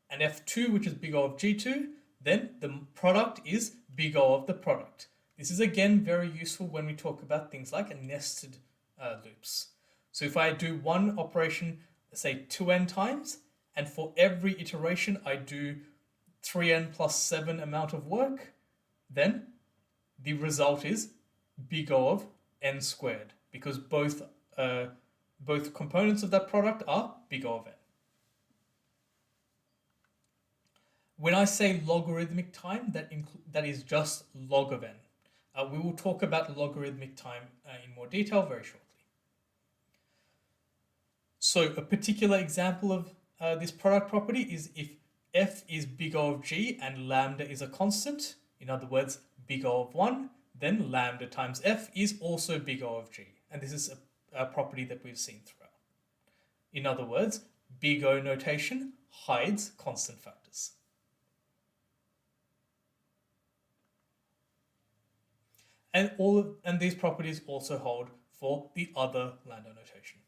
and F2, which is big O of G2, then the product is big O of the product. This is again very useful when we talk about things like nested loops. So if I do one operation, say 2n times, and for every iteration I do 3n plus 7 amount of work, then the result is big O of n squared, because both components of that product are big O of n. When I say logarithmic time, that is just log of n. We will talk about logarithmic time in more detail very shortly. So a particular example of this product property is if f is big O of g and lambda is a constant, in other words, big O of 1, then lambda times f is also big O of g. And this is a property that we've seen throughout. In other words, big O notation hides constant factors. And these properties also hold for the other lambda notation.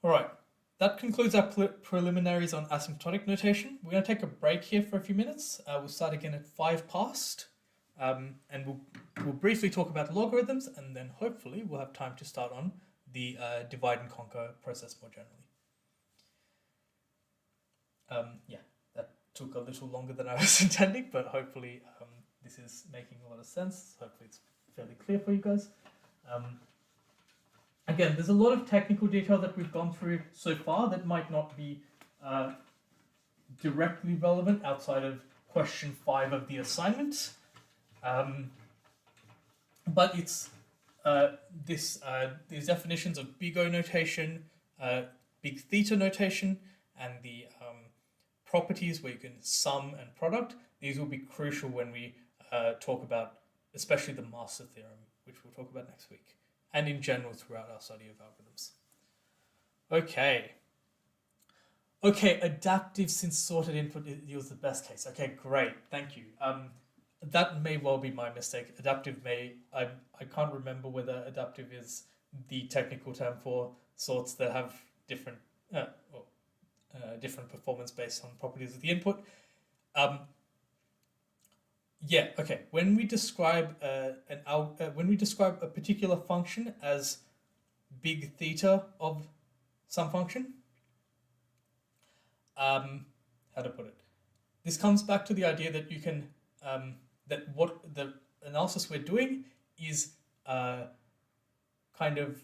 All right, that concludes our preliminaries on asymptotic notation. We're going to take a break here for a few minutes. We'll start again at 5 past, and we'll briefly talk about logarithms, and then hopefully we'll have time to start on the divide and conquer process more generally. Yeah, that took a little longer than I was intending, but hopefully this is making a lot of sense. Hopefully it's fairly clear for you guys. Again, there's a lot of technical detail that we've gone through so far that might not be directly relevant outside of question 5 of the assignment. But it's these definitions of big O notation, big theta notation, and the properties where you can sum and product. These will be crucial when we talk about especially the master theorem, which we'll talk about next week, and in general throughout our study of algorithms. Okay, adaptive since sorted input yields the best case. Okay, great, thank you. That may well be my mistake. Adaptive I can't remember whether adaptive is the technical term for sorts that have different different performance based on properties of the input. Yeah, okay. When we describe a particular function as big theta of some function, how to put it? This comes back to the idea that you can that what the analysis we're doing is kind of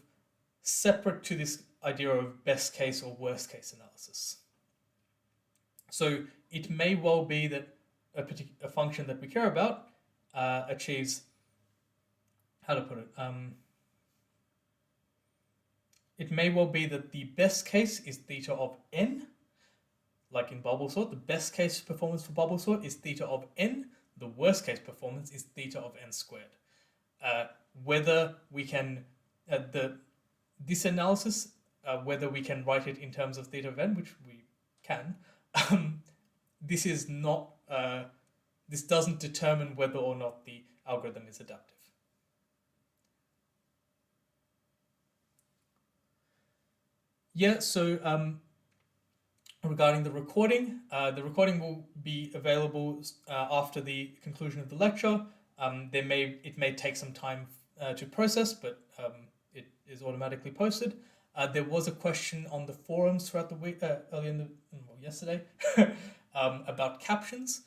separate to this idea of best case or worst case analysis. So it may well be that a function that we care about achieves, how to put it, it may well be that the best case is theta of n, like in bubble sort. The best case performance for bubble sort is theta of n. The worst case performance is theta of n squared. Whether we can, this analysis, whether we can write it in terms of theta of n, which we can, this is not, this doesn't determine whether or not the algorithm is adaptive. Yeah, so regarding the recording will be available after the conclusion of the lecture. It may take some time to process, but it is automatically posted. There was a question on the forums throughout the week, yesterday, about captions.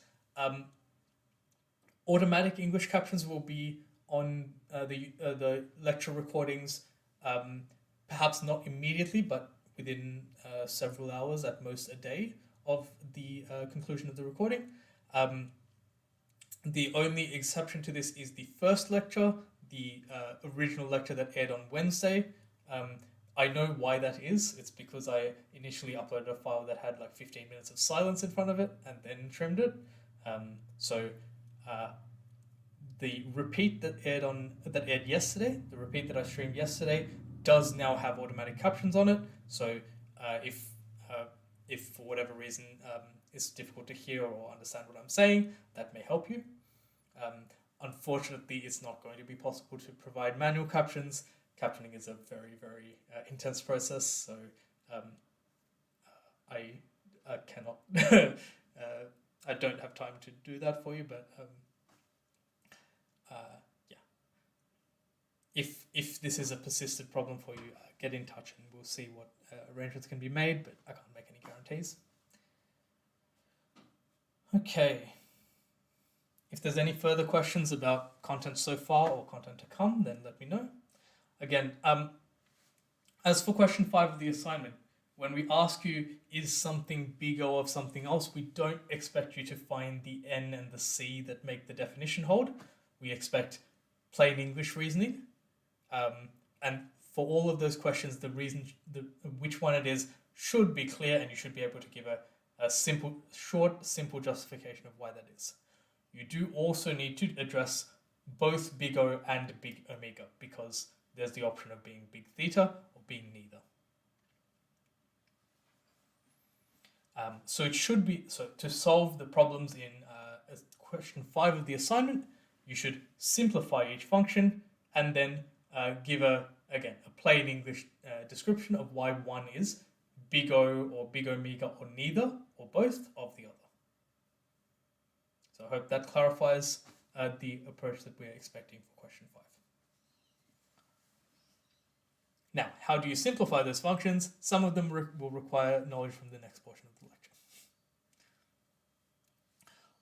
Automatic English captions will be on the lecture recordings, perhaps not immediately, but within several hours, at most a day, of the conclusion of the recording. The only exception to this is the first lecture, the original lecture that aired on Wednesday. I know why that is. It's because I initially uploaded a file that had like 15 minutes of silence in front of it and then trimmed it. The repeat that aired yesterday, the repeat that I streamed yesterday, does now have automatic captions on it. So if for whatever reason it's difficult to hear or understand what I'm saying, that may help you. Unfortunately, it's not going to be possible to provide manual captions. Captioning is a very, very intense process, so I cannot. I don't have time to do that for you, but yeah. If this is a persistent problem for you, get in touch and we'll see what arrangements can be made, but I can't make any guarantees. Okay. If there's any further questions about content so far or content to come, then let me know. Again, as for question 5 of the assignment, when we ask you, is something big O of something else, we don't expect you to find the N and the C that make the definition hold. We expect plain English reasoning. And for all of those questions, the reason, which one it is, should be clear, and you should be able to give a simple justification of why that is. You do also need to address both big O and big omega, because there's the option of being big theta or being neither. So to solve the problems in question 5 of the assignment, you should simplify each function and then give a plain English description of why one is big O or big omega or neither or both of the other. So I hope that clarifies the approach that we're expecting for question 5. Now, how do you simplify those functions? Some of them will require knowledge from the next portion of the lecture.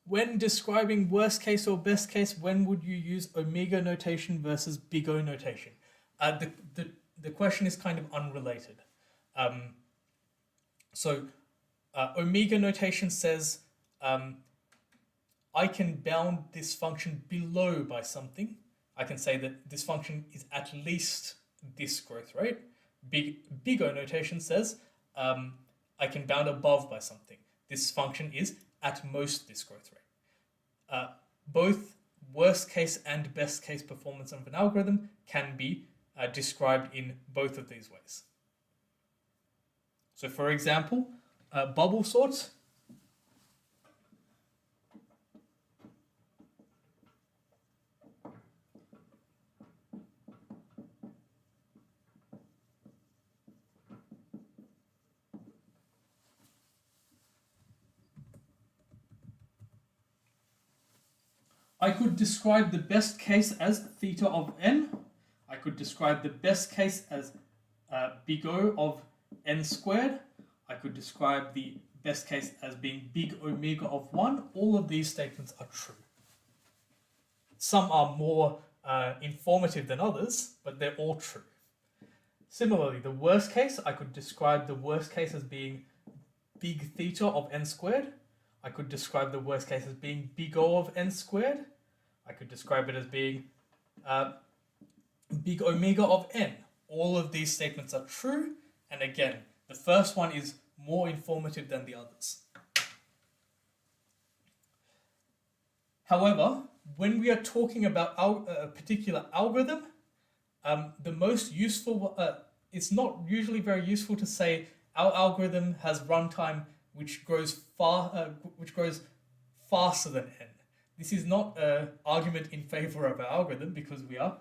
When describing worst case or best case, when would you use omega notation versus big O notation? The question is kind of unrelated. Omega notation says I can bound this function below by something. I can say that this function is at least this growth rate. Big O notation says I can bound above by something. This function is at most this growth rate. Both worst case and best case performance of an algorithm can be described in both of these ways. So for example, bubble sort. I could describe the best case as theta of n. I could describe the best case as big O of n squared. I could describe the best case as being big omega of 1. All of these statements are true. Some are more informative than others, but they're all true. Similarly, the worst case, I could describe the worst case as being big theta of n squared. I could describe the worst case as being big O of n squared. I could describe it as being big omega of n. All of these statements are true. And again, the first one is more informative than the others. However, when we are talking about a particular algorithm, the most useful, it's not usually very useful to say our algorithm has runtime which grows faster than n. This is not an argument in favor of our algorithm, because we are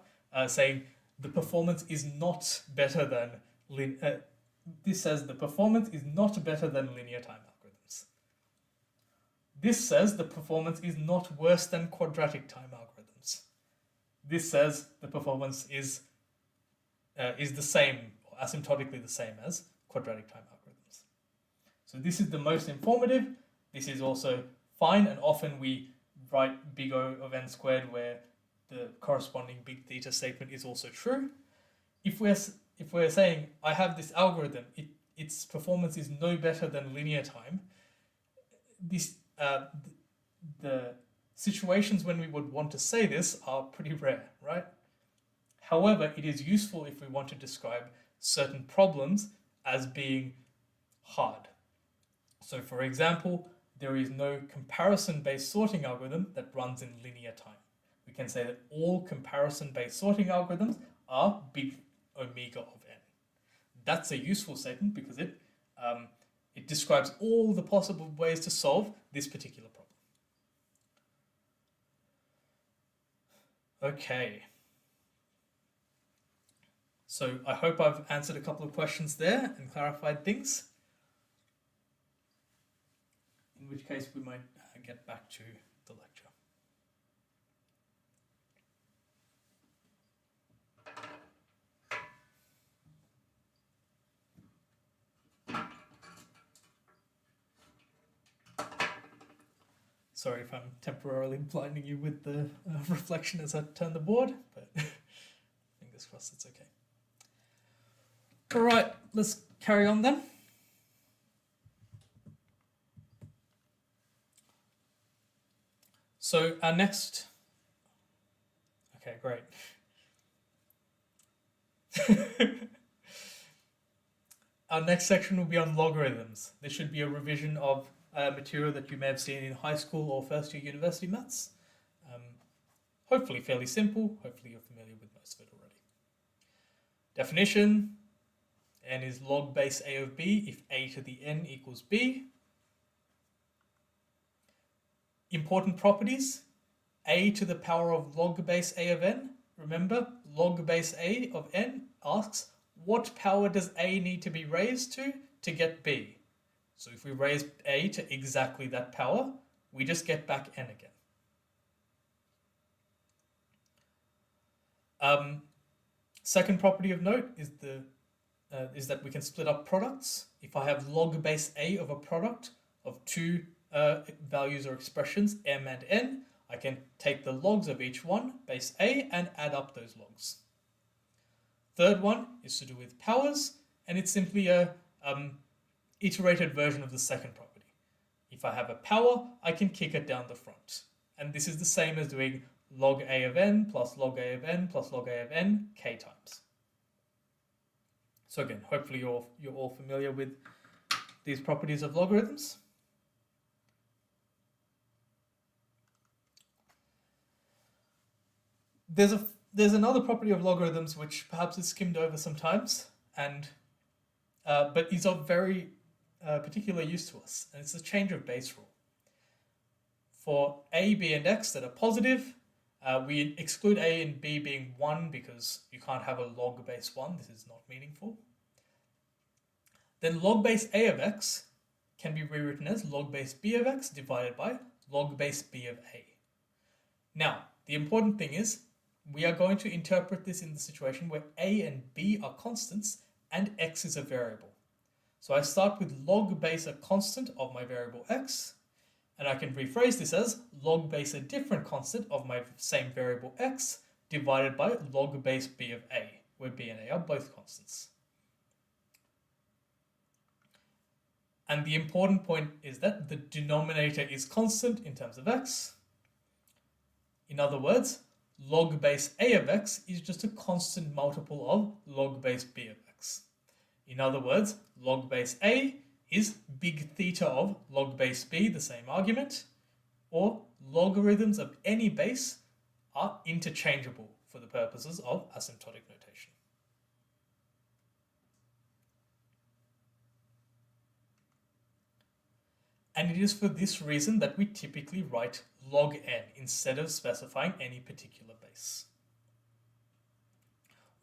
saying the performance is not better than this says the performance is not better than linear time algorithms. This says the performance is not worse than quadratic time algorithms. This says the performance is the same, or asymptotically the same as quadratic time algorithms. So this is the most informative. This is also fine, and often we write big O of n squared where the corresponding big theta statement is also true. If we're saying I have this algorithm, its performance is no better than linear time, this the situations when we would want to say this are pretty rare, right? However, it is useful if we want to describe certain problems as being hard. So for example, there is no comparison-based sorting algorithm that runs in linear time. We can say that all comparison-based sorting algorithms are big omega of n. That's a useful statement because it describes all the possible ways to solve this particular problem. Okay. So I hope I've answered a couple of questions there and clarified things. In which case we might get back to the lecture. Sorry if I'm temporarily blinding you with the reflection as I turn the board, but fingers crossed it's okay. All right, let's carry on then. So our next, okay, great. Our next section will be on logarithms. This should be a revision of material that you may have seen in high school or first year university maths. Hopefully fairly simple. Hopefully you're familiar with most of it already. Definition: n is log base a of b if a to the n equals b. Important properties: a to the power of log base a of n. Remember, log base a of n asks what power does a need to be raised to get b. So if we raise a to exactly that power, we just get back n again. Second property of note is that we can split up products. If I have log base a of a product of two values or expressions, m and n, I can take the logs of each one, base a, and add up those logs. Third one is to do with powers, and it's simply a iterated version of the second property. If I have a power, I can kick it down the front. And this is the same as doing log a of n plus log a of n plus log a of n k times. So again, hopefully you're all familiar with these properties of logarithms. There's another property of logarithms which perhaps is skimmed over sometimes, and but is of very particular use to us, and it's the change of base rule. For a, b, and x that are positive, we exclude a and b being 1 because you can't have a log base 1. This is not meaningful. Then log base a of x can be rewritten as log base b of x divided by log base b of a. Now, the important thing is we are going to interpret this in the situation where a and b are constants and x is a variable. So I start with log base a constant of my variable x, and I can rephrase this as log base a different constant of my same variable x divided by log base b of a, where b and a are both constants. And the important point is that the denominator is constant in terms of x. In other words, log base a of x is just a constant multiple of log base b of x. In other words, log base a is big theta of log base b, the same argument, or logarithms of any base are interchangeable for the purposes of asymptotic notation. And it is for this reason that we typically write log n instead of specifying any particular base.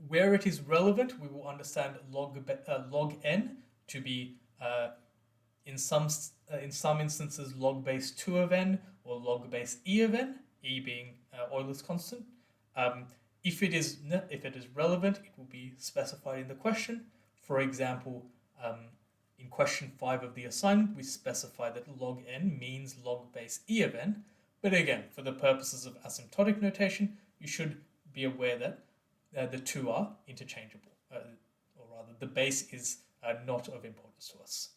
where it is relevant, we will understand log n to be in some instances log base 2 of n or log base e of n, e being Euler's constant. If it is relevant, it will be specified in the question. For example, in question 5 of the assignment, we specify that log n means log base e of n. But again, for the purposes of asymptotic notation, you should be aware that the two are interchangeable, or rather, the base is not of importance to us.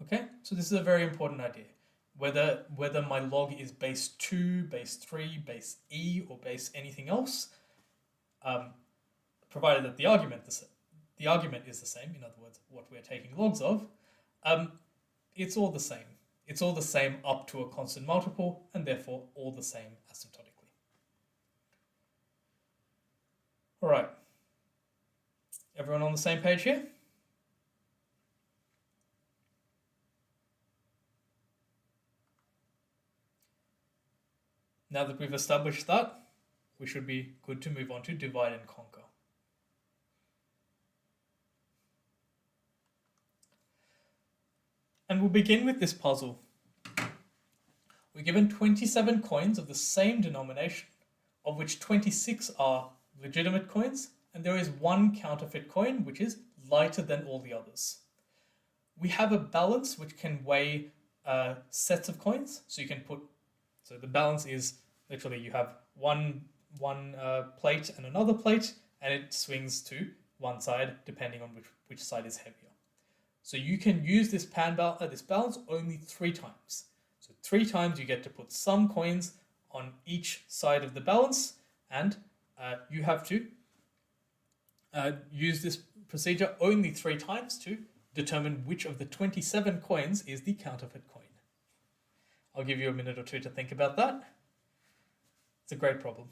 Okay, so this is a very important idea. Whether my log is base 2, base 3, base e, or base anything else, provided that the argument is the same, in other words, what we're taking logs of, it's all the same. It's all the same up to a constant multiple, and therefore all the same asymptotically. All right. Everyone on the same page here? Now that we've established that, we should be good to move on to divide and conquer. And we'll begin with this puzzle. We're given 27 coins of the same denomination, of which 26 are legitimate coins, and there is one counterfeit coin which is lighter than all the others. We have a balance which can weigh sets of coins, so you can put, so the balance is literally you have one plate and another plate, and it swings to one side depending on which side is heavier. So you can use this balance only 3 times. So 3 times you get to put some coins on each side of the balance, and you have to use this procedure only 3 times to determine which of the 27 coins is the counterfeit coin. I'll give you a minute or two to think about that. It's a great problem.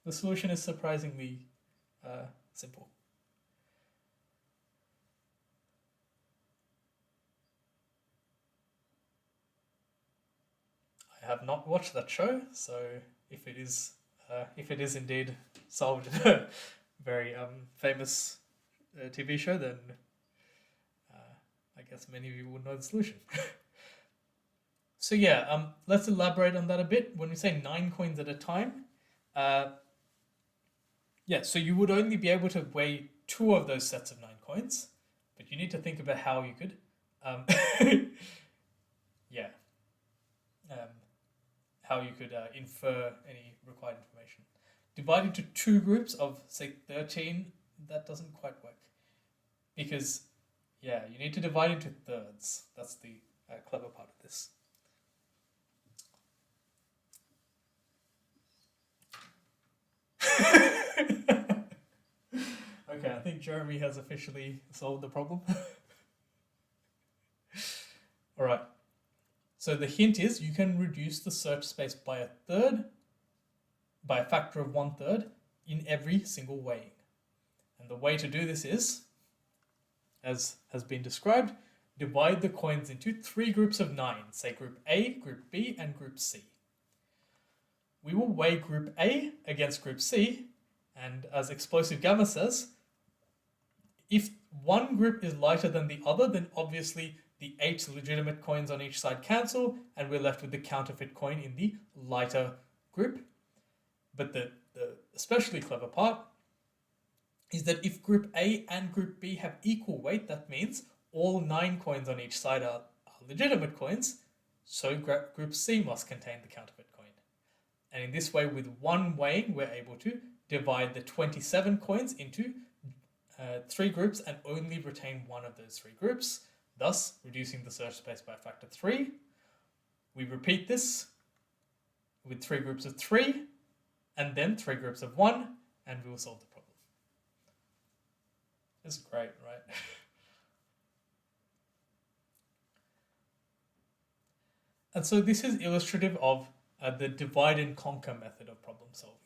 The solution is surprisingly simple. I have not watched that show, so if it is indeed solved in a very famous TV show, then I guess many of you will know the solution. So yeah, let's elaborate on that a bit. When we say 9 coins at a time, yeah, so you would only be able to weigh 2 of those sets of 9 coins, but you need to think about how you could, how you could infer any required information. Divide into 2 groups of, say, 13, that doesn't quite work. Because, yeah, you need to divide into thirds. That's the clever part of this. Okay, I think Jeremy has officially solved the problem. All right. So the hint is you can reduce the search space by a factor of 1/3 in every single weighing. And the way to do this is, as has been described, divide the coins into 3 groups of 9, say group A, group B, and group C. We will weigh group A against group C, and as Explosive Gamma says, if one group is lighter than the other, then obviously the 8 legitimate coins on each side cancel, and we're left with the counterfeit coin in the lighter group. But the especially clever part is that if group A and group B have equal weight, that means all 9 coins on each side are legitimate coins, so group C must contain the counterfeit coin. And in this way, with one weighing, we're able to divide the 27 coins into 3 groups and only retain one of those 3 groups, thus reducing the search space by a factor 3. We repeat this with 3 groups of 3, and then 3 groups of 1, and we will solve the problem. It's great, right? And so this is illustrative of the divide and conquer method of problem solving.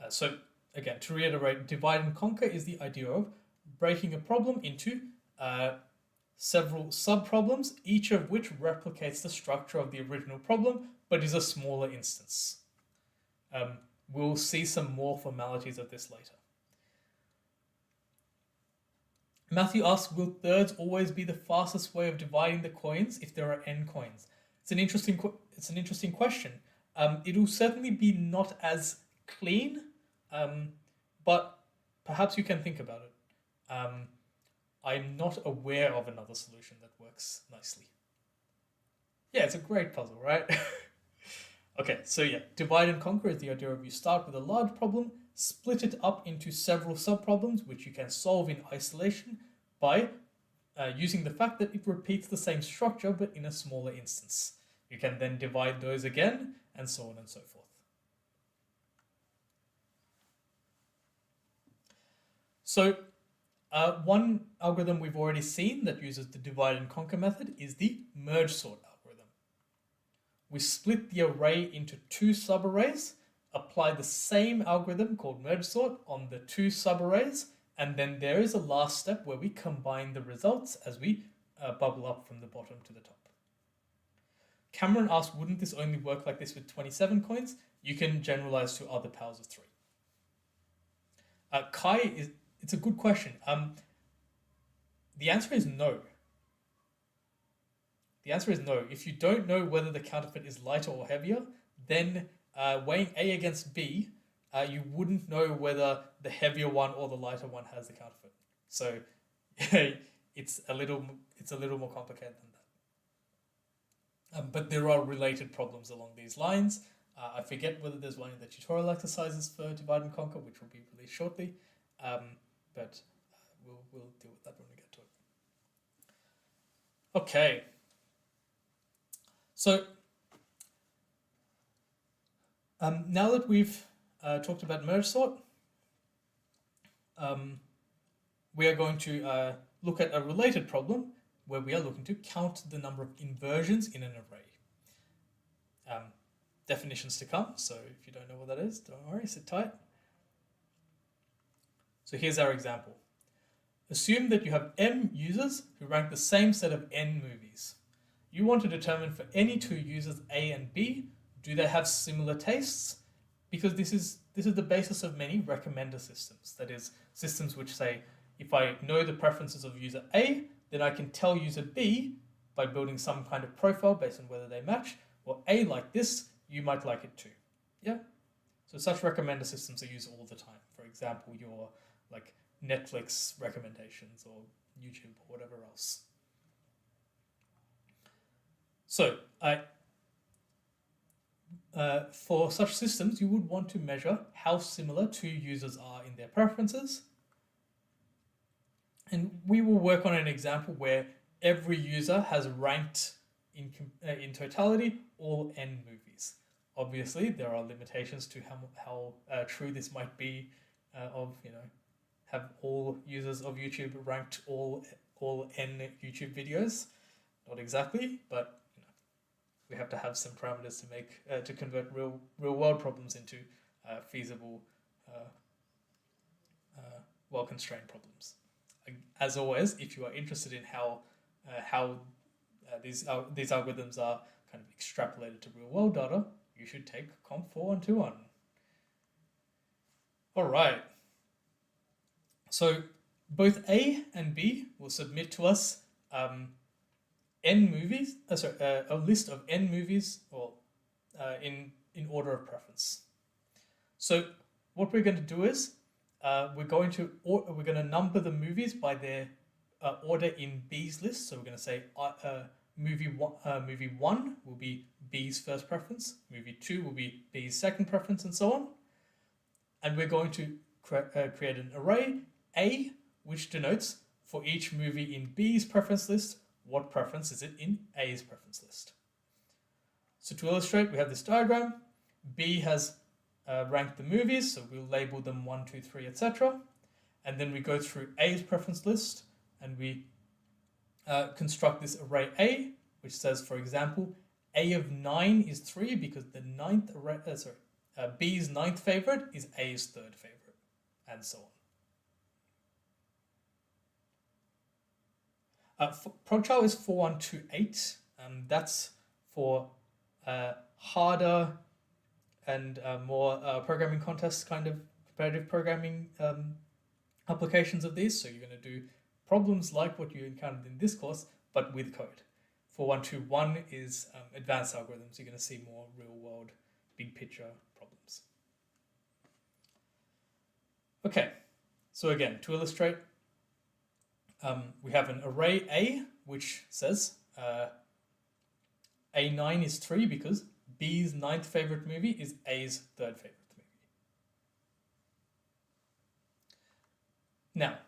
So again, to reiterate, divide and conquer is the idea of breaking a problem into several subproblems, each of which replicates the structure of the original problem, but is a smaller instance. We'll see some more formalities of this later. Matthew asks, will thirds always be the fastest way of dividing the coins if there are n coins? It's an interesting question. It'll certainly be not as clean, but perhaps you can think about it. I'm not aware of another solution that works nicely. Yeah, it's a great puzzle, right? Okay, so yeah, divide and conquer is the idea of you start with a large problem, split it up into several subproblems, which you can solve in isolation by using the fact that it repeats the same structure but in a smaller instance. You can then divide those again, and so on and so forth. So one algorithm we've already seen that uses the divide and conquer method is the merge sort algorithm. We split the array into two subarrays, apply the same algorithm called merge sort on the two subarrays, and then there is a last step where we combine the results as we bubble up from the bottom to the top. Cameron asked, wouldn't this only work like this with 27 coins? You can generalize to other powers of 3. It's a good question. The answer is no. The answer is no. If you don't know whether the counterfeit is lighter or heavier, then weighing A against B, you wouldn't know whether the heavier one or the lighter one has the counterfeit. So it's a little more complicated than that. But there are related problems along these lines. I forget whether there's one in the tutorial exercises for divide and conquer, which will be released shortly. But we'll deal with that when we get to it. Okay. So now that we've talked about merge sort, we are going to look at a related problem where we are looking to count the number of inversions in an array. Definitions to come, so if you don't know what that is, don't worry, sit tight. So here's our example. Assume that you have m users who rank the same set of n movies. You want to determine for any two users A and B, do they have similar tastes? Because this is the basis of many recommender systems. That is, systems which say, if I know the preferences of user A, then I can tell user B by building some kind of profile based on whether they match. Well, A like this, you might like it too. Yeah? So such recommender systems are used all the time. For example, your like Netflix recommendations or YouTube or whatever else. So for such systems, you would want to measure how similar two users are in their preferences. And we will work on an example where every user has ranked in totality all n movies. Obviously, there are limitations to how true this might be have all users of YouTube ranked all n YouTube videos. Not exactly, but we have to have some parameters to make to convert real world problems into feasible, well constrained problems. As always, if you are interested in how these algorithms are kind of extrapolated to real world data, you should take Comp 4121. All right. So both A and B will submit to us n movies. A list of n movies, or in order of preference. So what we're going to do is we're going to number the movies by their order in B's list. So we're going to say movie one will be B's first preference, movie 2 will be B's second preference, and so on. And we're going to create an array A, which denotes for each movie in B's preference list, what preference is it in A's preference list. So to illustrate, we have this diagram. B has ranked the movies, so we'll label them 1, 2, 3, etc. And then we go through A's preference list, and we construct this array A, which says, for example, A of 9 is 3 because the B's ninth favorite is A's third favorite, and so Progchow is 4128. That's for harder and more programming contest kind of competitive programming applications of these. So you're going to do problems like what you encountered in this course, but with code. 4121 is advanced algorithms. You're going to see more real world, big picture problems. Okay, so again, to illustrate, we have an array A, which says A9 is 3 because B's 9th favorite movie is A's 3rd favorite movie. Now,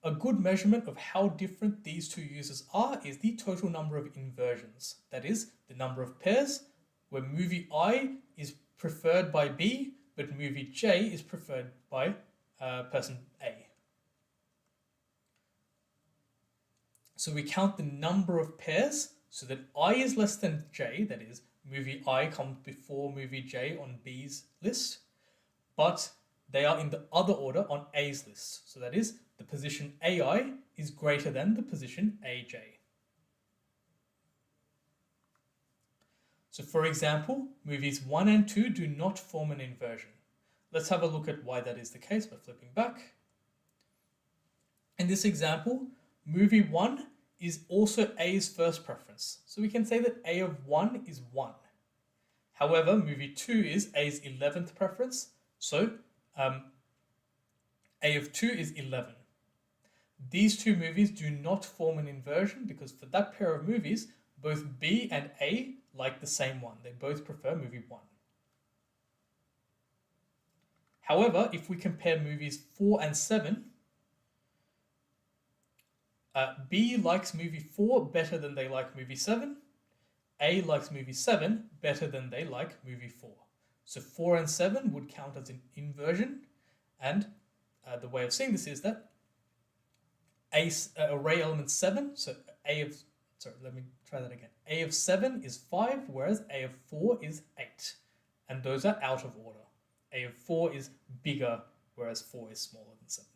a good measurement of how different these two users are is the total number of inversions. That is, the number of pairs where movie I is preferred by B, but movie J is preferred by person A. So we count the number of pairs so that I is less than J, that is, movie I comes before movie J on B's list, but they are in the other order on A's list. So that is, the position AI is greater than the position AJ. So for example, movies 1 and 2 do not form an inversion. Let's have a look at why that is the case by flipping back. In this example, movie 1 is also A's first preference. So we can say that A of 1 is 1. However, movie 2 is A's 11th preference. So A of 2 is 11. These two movies do not form an inversion because for that pair of movies, both B and A like the same one. They both prefer movie 1. However, if we compare movies 4 and 7, B likes movie 4 better than they like movie 7. A likes movie 7 better than they like movie 4. So 4 and 7 would count as an inversion. And the way of seeing this is that array element 7, so A of 7 is 5, whereas A of 4 is 8. And those are out of order. A of 4 is bigger, whereas 4 is smaller than 7.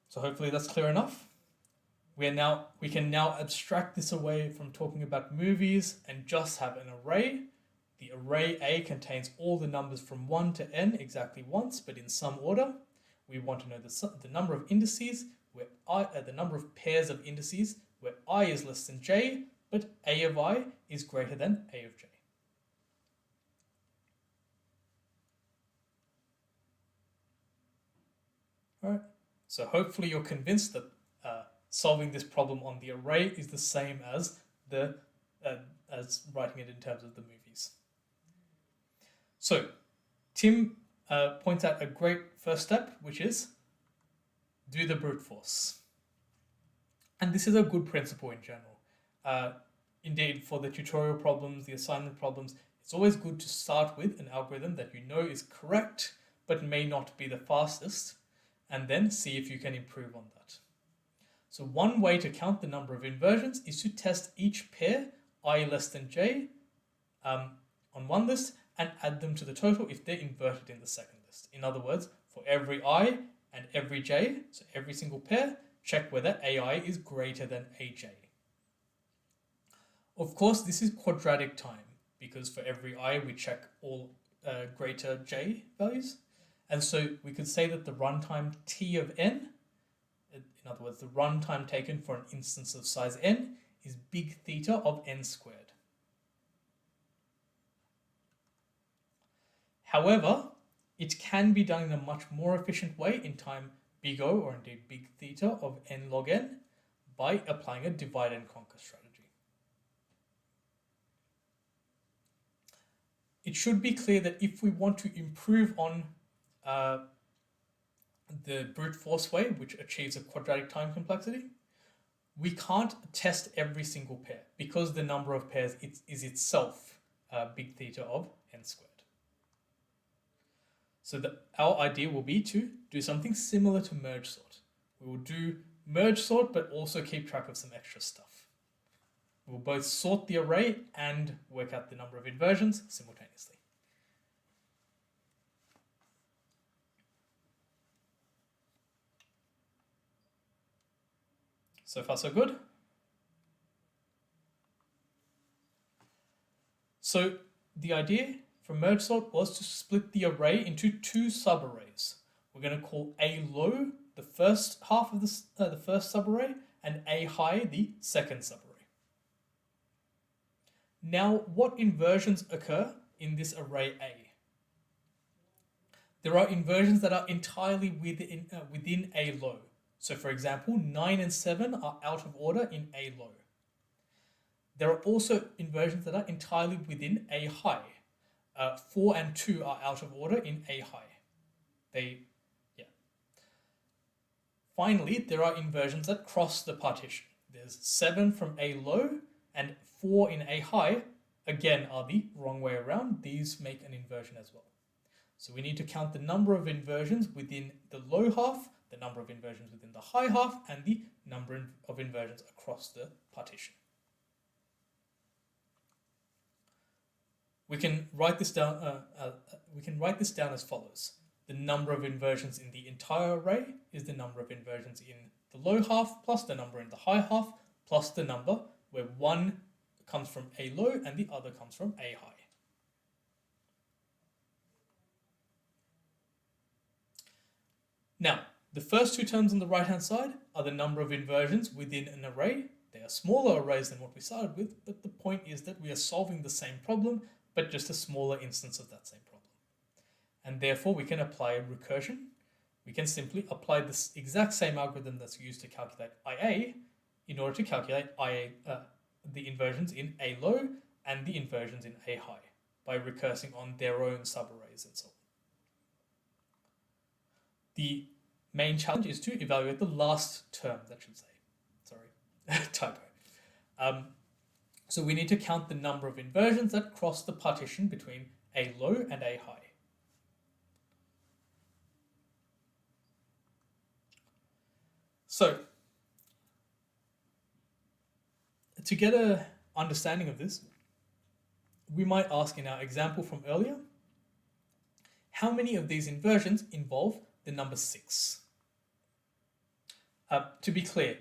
So hopefully that's clear enough. We can now abstract this away from talking about movies and just have an array. The array A contains all the numbers from 1 to n exactly once, but in some order. We want to know the number of indices, where the number of pairs of indices where I is less than j, but A of I is greater than A of j. All right. So hopefully you're convinced that solving this problem on the array is the same as writing it in terms of the movies. So Tim points out a great first step, which is do the brute force. And this is a good principle in general. Indeed, for the tutorial problems, the assignment problems, it's always good to start with an algorithm that you know is correct, but may not be the fastest, and then see if you can improve on that. So one way to count the number of inversions is to test each pair, I less than j, on one list and add them to the total if they're inverted in the second list. In other words, for every I and every j, so every single pair, check whether AI is greater than AJ. Of course, this is quadratic time because for every I we check all greater j values. And so we could say that the runtime t of n, in other words, the runtime taken for an instance of size n, is big theta of n squared. However, it can be done in a much more efficient way in time big O, or indeed big theta of n log n, by applying a divide and conquer strategy. It should be clear that if we want to improve on the brute force way, which achieves a quadratic time complexity, we can't test every single pair because the number of pairs is itself big theta of n squared. So our idea will be to do something similar to merge sort. We will do merge sort, but also keep track of some extra stuff. We'll both sort the array and work out the number of inversions simultaneously. So far, so good. So the idea for merge sort was to split the array into two subarrays. We're going to call A low the first half of the first subarray and A high the second subarray. Now, what inversions occur in this array A? There are inversions that are entirely within A low. So for example, 9 and 7 are out of order in A low. There are also inversions that are entirely within A high. 4 and 2 are out of order in A high. Finally, there are inversions that cross the partition. There's 7 from A low and 4 in A high, again, are the wrong way around. These make an inversion as well. So we need to count the number of inversions within the low half, the number of inversions within the high half, and the number of inversions across the partition. We can write this down. As follows: the number of inversions in the entire array is the number of inversions in the low half plus the number in the high half plus the number where one comes from A low and the other comes from A high. Now, the first two terms on the right-hand side are the number of inversions within an array. They are smaller arrays than what we started with, but the point is that we are solving the same problem, but just a smaller instance of that same problem. And therefore, we can apply recursion. We can simply apply this exact same algorithm that's used to calculate IA in order to calculate the inversions in A low and the inversions in A high by recursing on their own subarrays and so on. The main challenge is to evaluate the last term, that should say. Sorry, typo. So we need to count the number of inversions that cross the partition between A low and A high. So, to get an understanding of this, we might ask in our example from earlier, how many of these inversions involve the number 6? To be clear,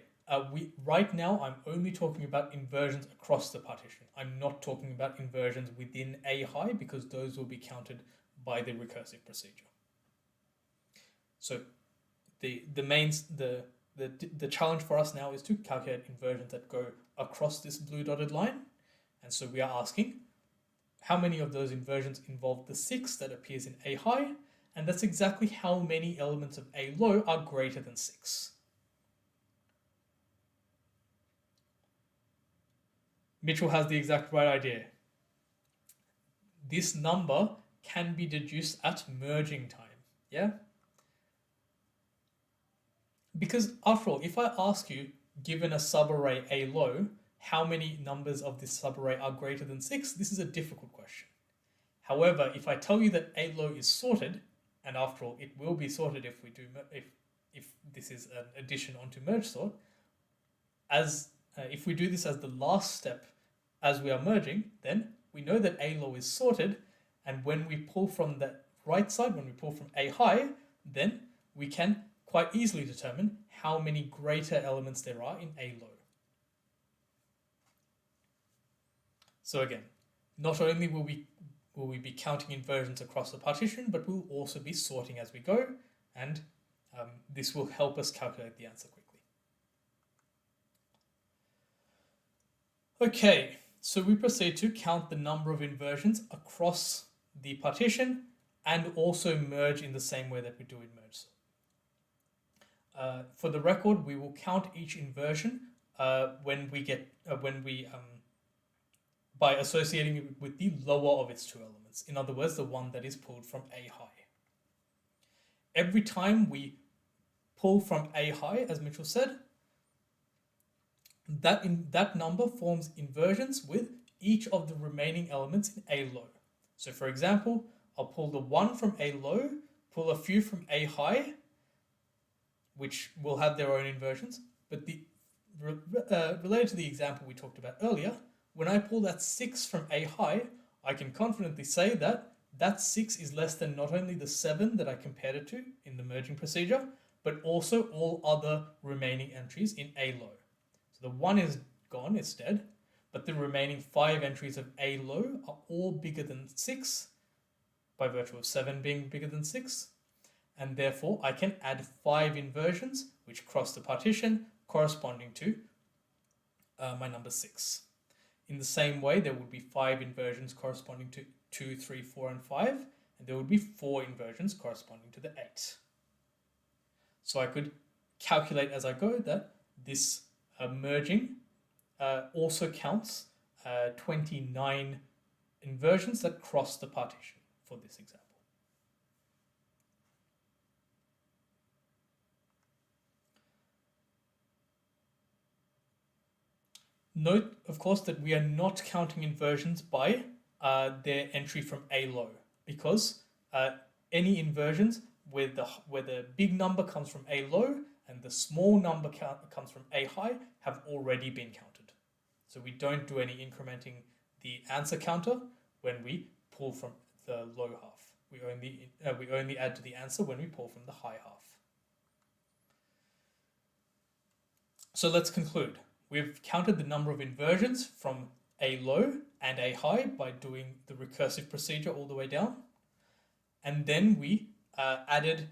right now I'm only talking about inversions across the partition. I'm not talking about inversions within A high because those will be counted by the recursive procedure. So the challenge for us now is to calculate inversions that go across this blue dotted line. And so we are asking how many of those inversions involve the 6 that appears in A high, and that's exactly how many elements of A low are greater than 6. Mitchell has the exact right idea. This number can be deduced at merging time, yeah? Because after all, if I ask you, given a subarray A low, how many numbers of this subarray are greater than 6, this is a difficult question. However, if I tell you that A low is sorted, and after all, it will be sorted if we do if this is an addition onto merge sort, if we do this as the last step as we are merging, then we know that A low is sorted, and when we pull from the right side, when we pull from A high, then we can quite easily determine how many greater elements there are in A low. So again, not only will we be counting inversions across the partition, but we'll also be sorting as we go, and this will help us calculate the answer quickly. Okay, so we proceed to count the number of inversions across the partition and also merge in the same way that we do in merge sort. For the record, we will count each inversion by associating it with the lower of its two elements. In other words, the one that is pulled from A high. Every time we pull from A high, as Mitchell said, that number forms inversions with each of the remaining elements in A low. So for example, I'll pull the 1 from A low, pull a few from A high, which will have their own inversions, but related to the example we talked about earlier, when I pull that 6 from A high, I can confidently say that that 6 is less than not only the 7 that I compared it to in the merging procedure, but also all other remaining entries in A low. So the 1 is gone, it's dead, but the remaining 5 entries of A low are all bigger than 6 by virtue of 7 being bigger than 6. And therefore I can add 5 inversions which cross the partition corresponding to my number 6. In the same way, there would be 5 inversions corresponding to 2, 3, 4, and 5, and there would be 4 inversions corresponding to the 8. So I could calculate as I go that this merging also counts 29 inversions that cross the partition for this example. Note, of course, that we are not counting inversions by their entry from A low, because any inversions where the big number comes from A low and the small number comes from A high have already been counted. So we don't do any incrementing the answer counter when we pull from the low half. We only add to the answer when we pull from the high half. So let's conclude. We've counted the number of inversions from A low and A high by doing the recursive procedure all the way down. And then we added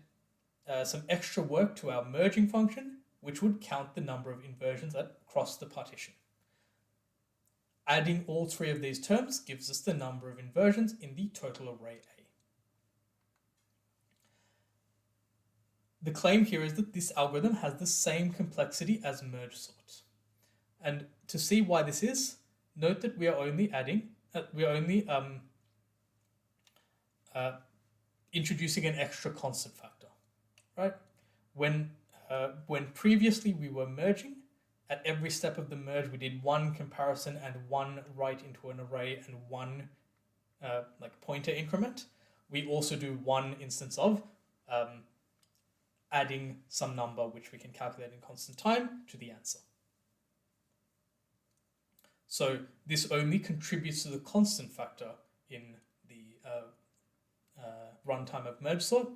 some extra work to our merging function, which would count the number of inversions that cross the partition. Adding all 3 of these terms gives us the number of inversions in the total array A. The claim here is that this algorithm has the same complexity as merge sort. And to see why this is, note that we are only introducing an extra constant factor, right? When previously we were merging, at every step of the merge we did one comparison and one write into an array and one pointer increment. We also do one instance of adding some number which we can calculate in constant time to the answer. So this only contributes to the constant factor in the runtime of merge sort,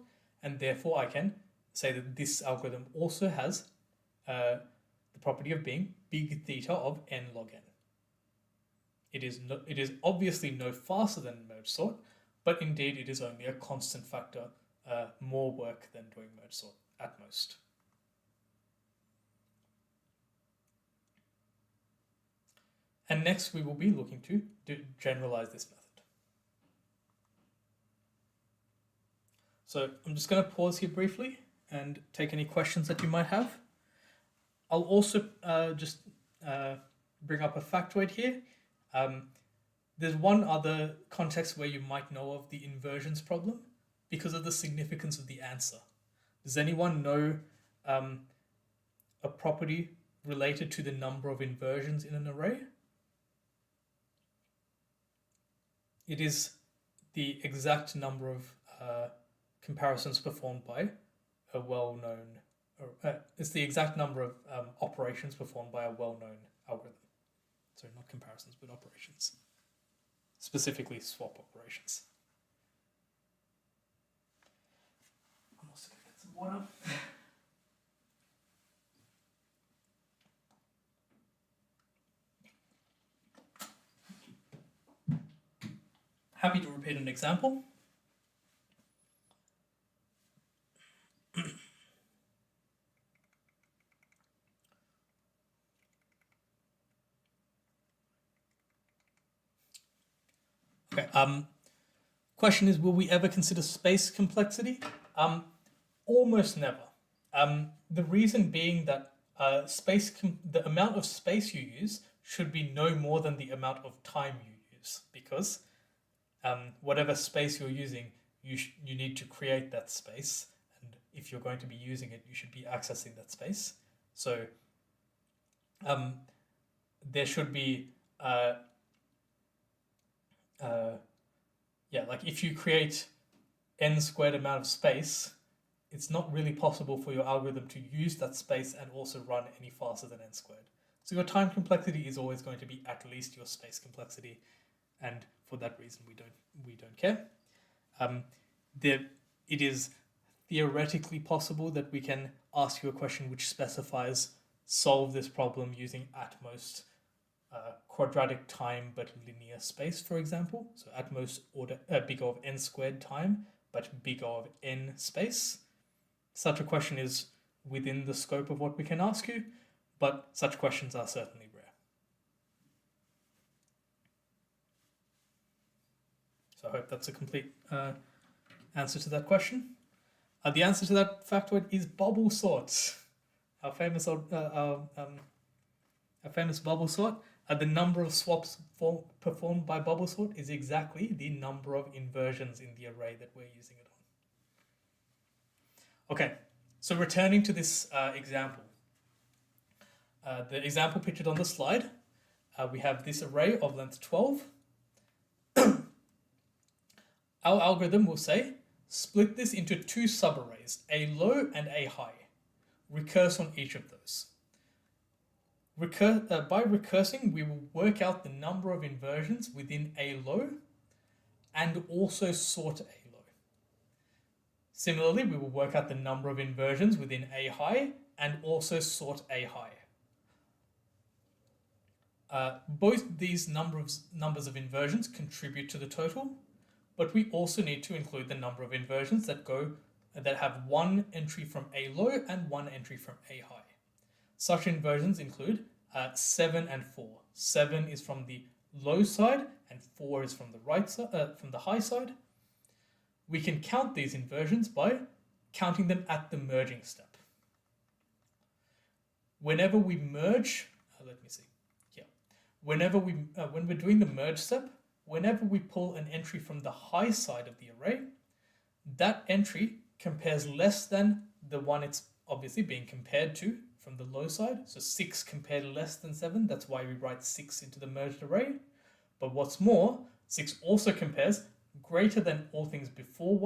and therefore I can say that this algorithm also has the property of being big theta of n log n. It is obviously no faster than merge sort, but indeed it is only a constant factor more work than doing merge sort at most. And next we will be looking to generalize this method. So I'm just going to pause here briefly and take any questions that you might have. I'll also just bring up a factoid here. There's one other context where you might know of the inversions problem because of the significance of the answer. Does anyone know a property related to the number of inversions in an array? It is the exact number of comparisons performed by a well-known, it's the exact number of operations performed by a well-known algorithm. So not comparisons, but operations. Specifically swap operations. I'm also going to get some water. Happy to repeat an example. Okay. Question is, will we ever consider space complexity? Almost never. The reason being that the amount of space you use should be no more than the amount of time you use, because whatever space you're using, you need to create that space, and if you're going to be using it, you should be accessing that space. So there should be like if you create n squared amount of space, it's not really possible for your algorithm to use that space and also run any faster than n squared. So your time complexity is always going to be at least your space complexity, and for that reason we don't care. It is theoretically possible that we can ask you a question which specifies solve this problem using at most quadratic time but linear space, for example. So at most order big O of n squared time but big O of n space. Such a question is within the scope of what we can ask you, but such questions are certainly rare. So I hope that's a complete answer to that question. The answer to that factoid is bubble sort. Our famous bubble sort. The number of swaps performed by bubble sort is exactly the number of inversions in the array that we're using it on. Okay, so returning to this example. The example pictured on the slide, we have this array of length 12. Our algorithm will say, split this into two subarrays, a low and a high. Recurse on each of those. By recursing, we will work out the number of inversions within a low and also sort a low. Similarly, we will work out the number of inversions within a high and also sort a high. Both these numbers of inversions contribute to the total, but we also need to include the number of inversions that have one entry from a low and one entry from a high. Such inversions include 7 and 4. 7 is from the low side and 4 is from the from the high side. We can count these inversions by counting them at the merging step. Whenever we merge, when we're doing the merge step, whenever we pull an entry from the high side of the array, that entry compares less than the one it's obviously being compared to from the low side. So 6 compared less than 7. That's why we write 6 into the merged array. But what's more, 6 also compares greater than all things before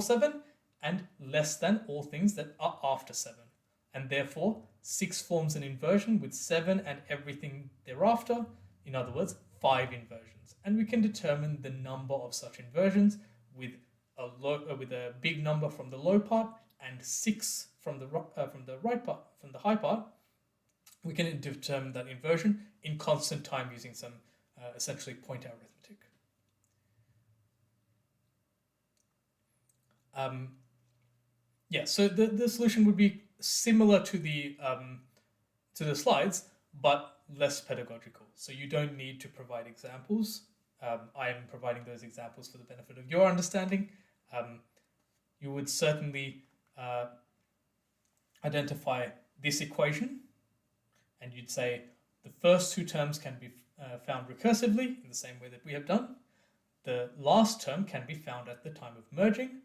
7 and less than all things that are after 7. And therefore, 6 forms an inversion with 7 and everything thereafter. In other words, 5 inversions. And we can determine the number of such inversions with a big number from the low part and 6 from the high part. We can determine that inversion in constant time using some essentially point arithmetic. So the solution would be similar to the slides, but less pedagogical. So you don't need to provide examples. I am providing those examples for the benefit of your understanding. You would certainly identify this equation, and you'd say the first two terms can be found recursively in the same way that we have done. The last term can be found at the time of merging,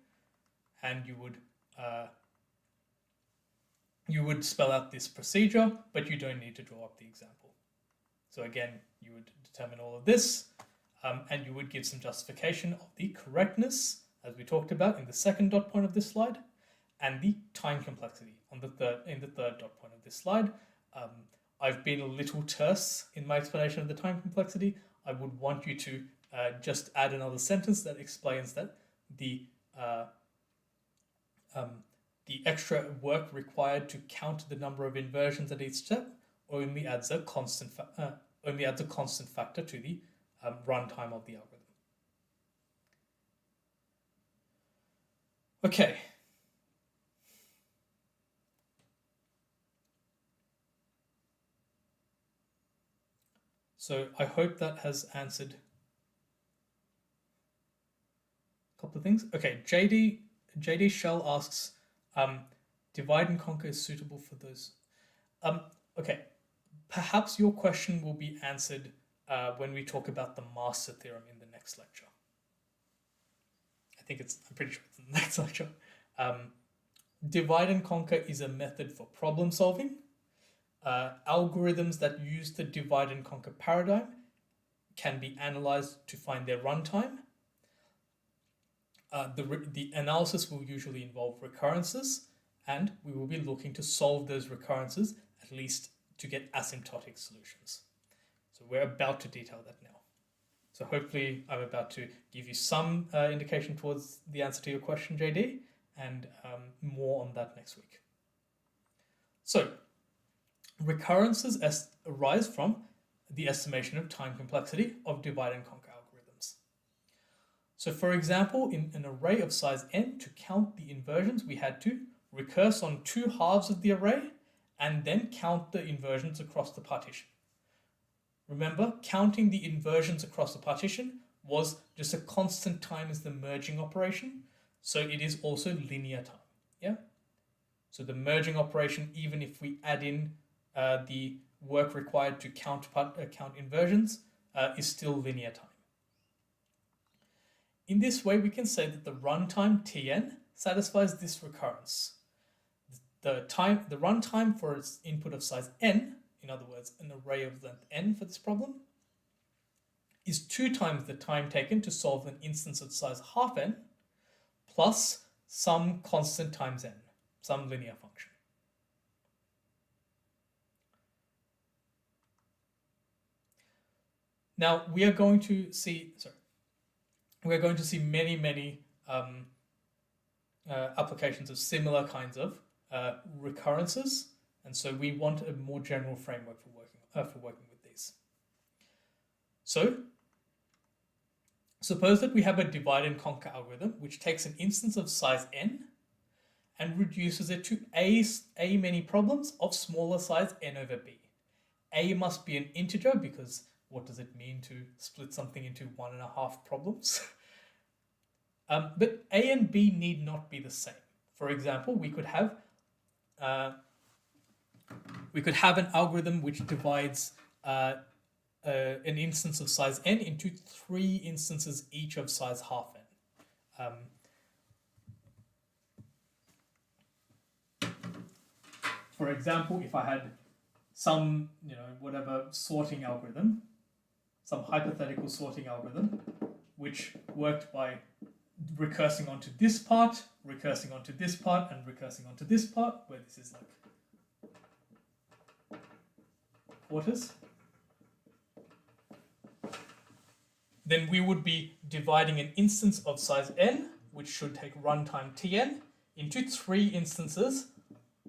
and you would spell out this procedure, but you don't need to draw up the example. So again, you would determine all of this, and you would give some justification of the correctness, as we talked about in the second dot point of this slide, and the time complexity in the third dot point of this slide. I've been a little terse in my explanation of the time complexity. I would want you to just add another sentence that explains that the extra work required to count the number of inversions at each step only adds a constant factor to the runtime of the algorithm. Okay. So I hope that has answered a couple of things. Okay, JD Shell asks, divide and conquer is suitable for those. Okay, perhaps your question will be answered when we talk about the master theorem in the next lecture. I'm pretty sure it's in the next lecture. Divide and conquer is a method for problem solving. Algorithms that use the divide and conquer paradigm can be analyzed to find their runtime. The analysis will usually involve recurrences, and we will be looking to solve those recurrences, at least to get asymptotic solutions. So we're about to detail that now. So hopefully I'm about to give you some indication towards the answer to your question, JD, and more on that next week. So recurrences arise from the estimation of time complexity of divide and conquer algorithms. So for example, in an array of size n, to count the inversions, we had to recurse on two halves of the array and then count the inversions across the partition. Remember, counting the inversions across the partition was just a constant time as the merging operation, so it is also linear time. Yeah. So the merging operation, even if we add in the work required to count inversions, is still linear time. In this way, we can say that the runtime Tn satisfies this recurrence. The runtime for its input of size n, in other words, an array of length n for this problem, is 2 times the time taken to solve an instance of size half n plus some constant times n, some linear function. Now we are going to see, many applications of similar kinds of recurrences, and so we want a more general framework for working with these. So suppose that we have a divide and conquer algorithm which takes an instance of size n and reduces it to a many problems of smaller size n over b. A must be an integer, because what does it mean to split something into 1.5 problems? But A and B need not be the same. For example, we could have an algorithm which divides an instance of size n into 3 instances each of size half n. For example, if I had some, whatever sorting algorithm, some hypothetical sorting algorithm, which worked by recursing onto this part, recursing onto this part, and recursing onto this part, where this is like quarters, then we would be dividing an instance of size n, which should take runtime Tn, into 3 instances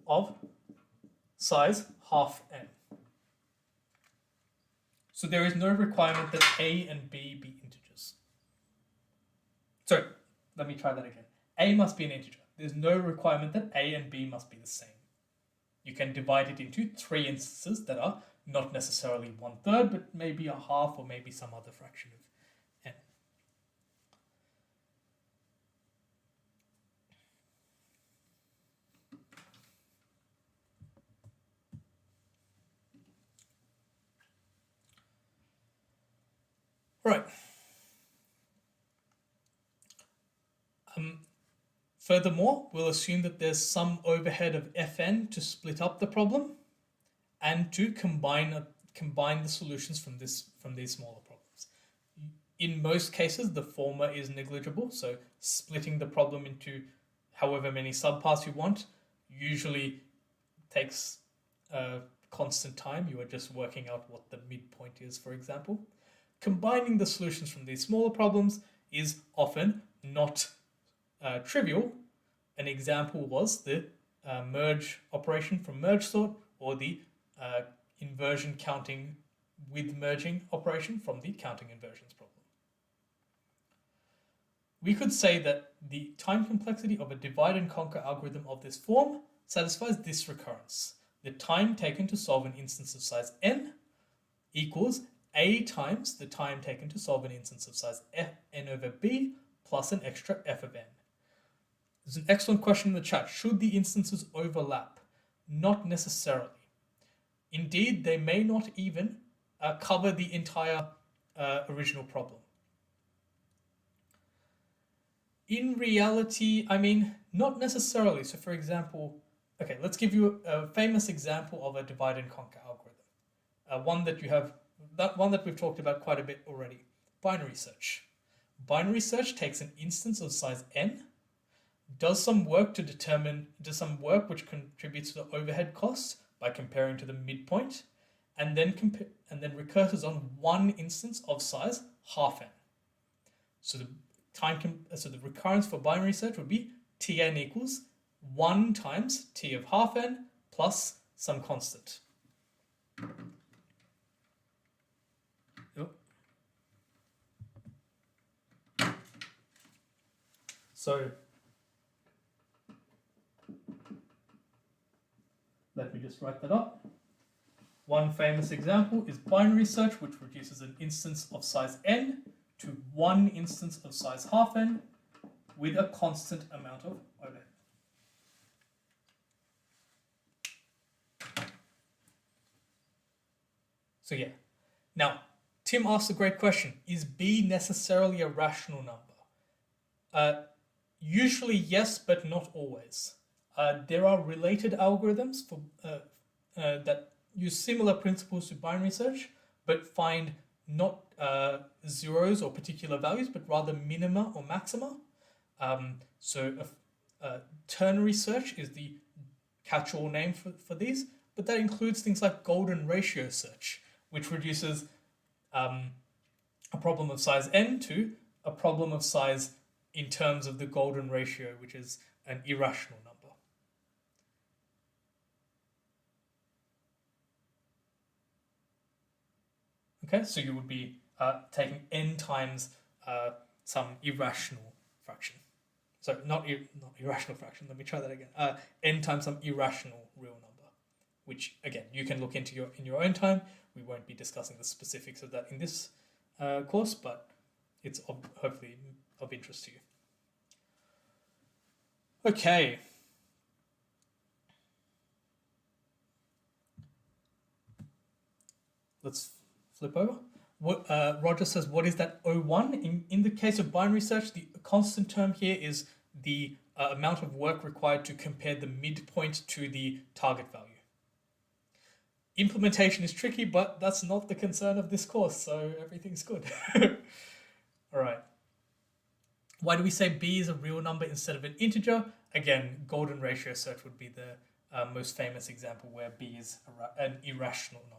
of size half n. So there is no requirement that A and B be integers. Sorry, let me try that again. A must be an integer. There's no requirement that A and B must be the same. You can divide it into 3 instances that are not necessarily 1/3, but maybe a half or maybe some other fraction of n. Right. Furthermore, we'll assume that there's some overhead of Fn to split up the problem and to combine the solutions from these smaller problems. In most cases, the former is negligible, so splitting the problem into however many subparts you want usually takes constant time. You are just working out what the midpoint is, for example. Combining the solutions from these smaller problems is often not trivial. An example was the merge operation from merge sort, or the inversion counting with merging operation from the counting inversions problem. We could say that the time complexity of a divide and conquer algorithm of this form satisfies this recurrence. The time taken to solve an instance of size n equals a times the time taken to solve an instance of size n over b plus an extra f of n. There's an excellent question in the chat. Should the instances overlap? Not necessarily. Indeed, they may not even cover the entire original problem. In reality, not necessarily. So for example, okay, let's give you a famous example of a divide and conquer algorithm. One that we've talked about quite a bit already. Binary search. Binary search takes an instance of size n, does some work which contributes to the overhead costs by comparing to the midpoint, and then recurses on one instance of size half n. So the recurrence for binary search would be Tn equals 1 times T of half n plus some constant. So let me just write that up. One famous example is binary search, which reduces an instance of size n to one instance of size half n with a constant amount of overhead. So yeah. Now, Tim asks a great question. Is B necessarily a rational number? Usually yes, but not always. There are related algorithms for that use similar principles to binary search, but find not zeros or particular values, but rather minima or maxima. So ternary search is the catch-all name for these, but that includes things like golden ratio search, which reduces a problem of size n to a problem of size in terms of the golden ratio, which is an irrational number. Okay, so you would be taking n times some irrational fraction. So not irrational fraction, let me try that again. N times some irrational real number, which again, you can look into in your own time. We won't be discussing the specifics of that in this course, but it's hopefully of interest to you. Okay. Let's flip over. Roger says, what is that O1? In the case of binary search, the constant term here is the amount of work required to compare the midpoint to the target value. Implementation is tricky, but that's not the concern of this course, so everything's good. All right. Why do we say B is a real number instead of an integer? Again, golden ratio search would be the most famous example where B is an irrational number.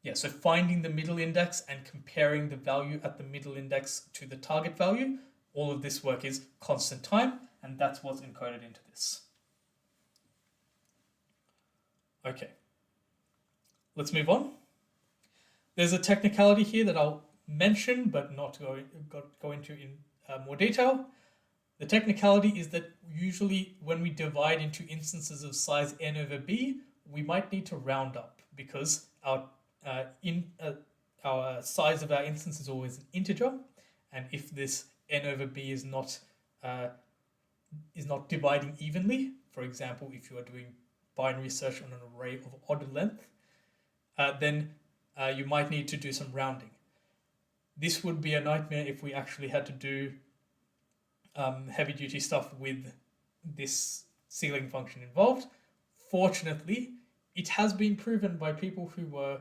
Yeah, so finding the middle index and comparing the value at the middle index to the target value, all of this work is constant time, and that's what's encoded into this. Okay, let's move on. There's a technicality here that I'll mention, but not go into in more detail. The technicality is that usually when we divide into instances of size n over b, we might need to round up because our size of our instance is always an integer, and if this n over b is not dividing evenly, for example, if you are doing binary search on an array of odd length, then you might need to do some rounding. This would be a nightmare if we actually had to do heavy-duty stuff with this ceiling function involved. Fortunately, it has been proven by people who were,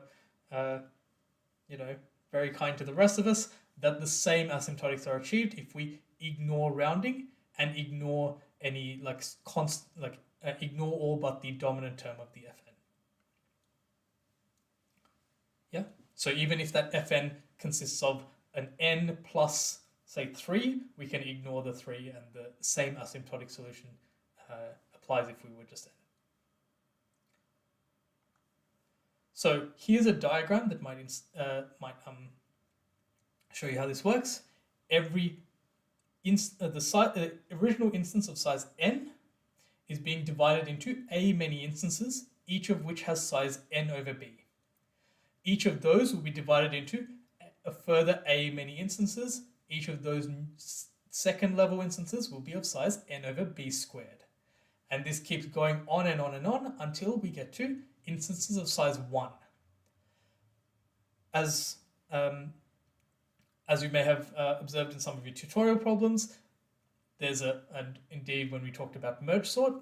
very kind to the rest of us, that the same asymptotics are achieved if we ignore rounding and ignore any ignore all but the dominant term of the fn. Yeah. So even if that fn consists of an n plus, say, 3, we can ignore the 3, and the same asymptotic solution applies if we were just n. So here's a diagram that might show you how this works. Every the original instance of size n is being divided into a many instances, each of which has size n over b. Each of those will be divided into a further a many instances. Each of those second level instances will be of size n over b squared. And this keeps going on and on and on until we get to instances of size 1. As you may have observed in some of your tutorial problems, and indeed when we talked about merge sort,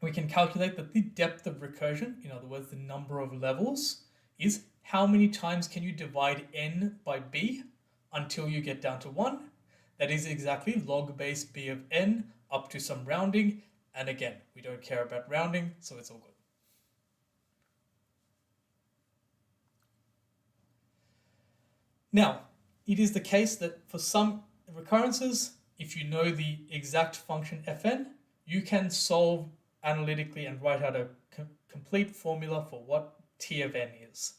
we can calculate that the depth of recursion, in other words, the number of levels, is how many times can you divide n by b until you get down to 1. That is exactly log base b of n up to some rounding. And again, we don't care about rounding, so it's all good. Now, it is the case that for some recurrences, if you know the exact function fn, you can solve analytically and write out a complete formula for what t of n is.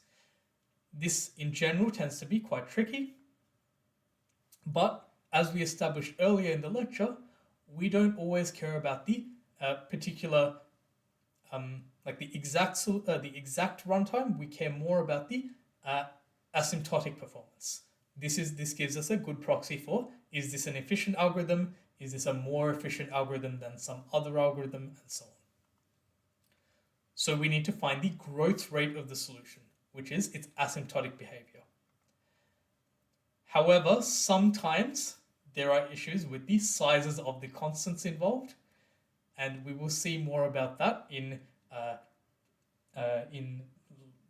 This, in general, tends to be quite tricky. But as we established earlier in the lecture, we don't always care about the particular, like the exact runtime. We care more about the asymptotic performance. This gives us a good proxy for, is this an efficient algorithm? Is this a more efficient algorithm than some other algorithm, and so on. So we need to find the growth rate of the solution, which is its asymptotic behavior. However, sometimes there are issues with the sizes of the constants involved, and we will see more about that in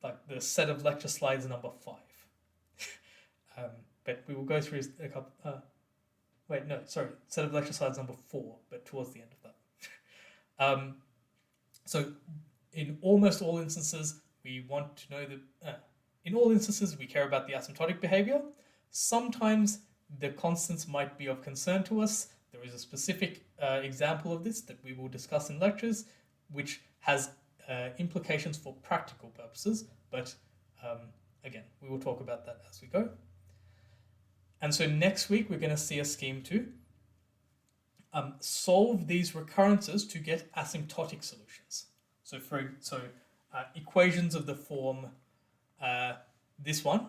like the set of lecture slides number 5. But we will go through a couple. Set of lecture slides number 4, but towards the end of that. So in almost all instances, we want to know that in all instances we care about the asymptotic behavior. Sometimes the constants might be of concern to us. There is a specific example of this that we will discuss in lectures, which has implications for practical purposes, but again, we will talk about that as we go. And so next week, we're going to see a scheme to solve these recurrences to get asymptotic solutions. So equations of the form, this one.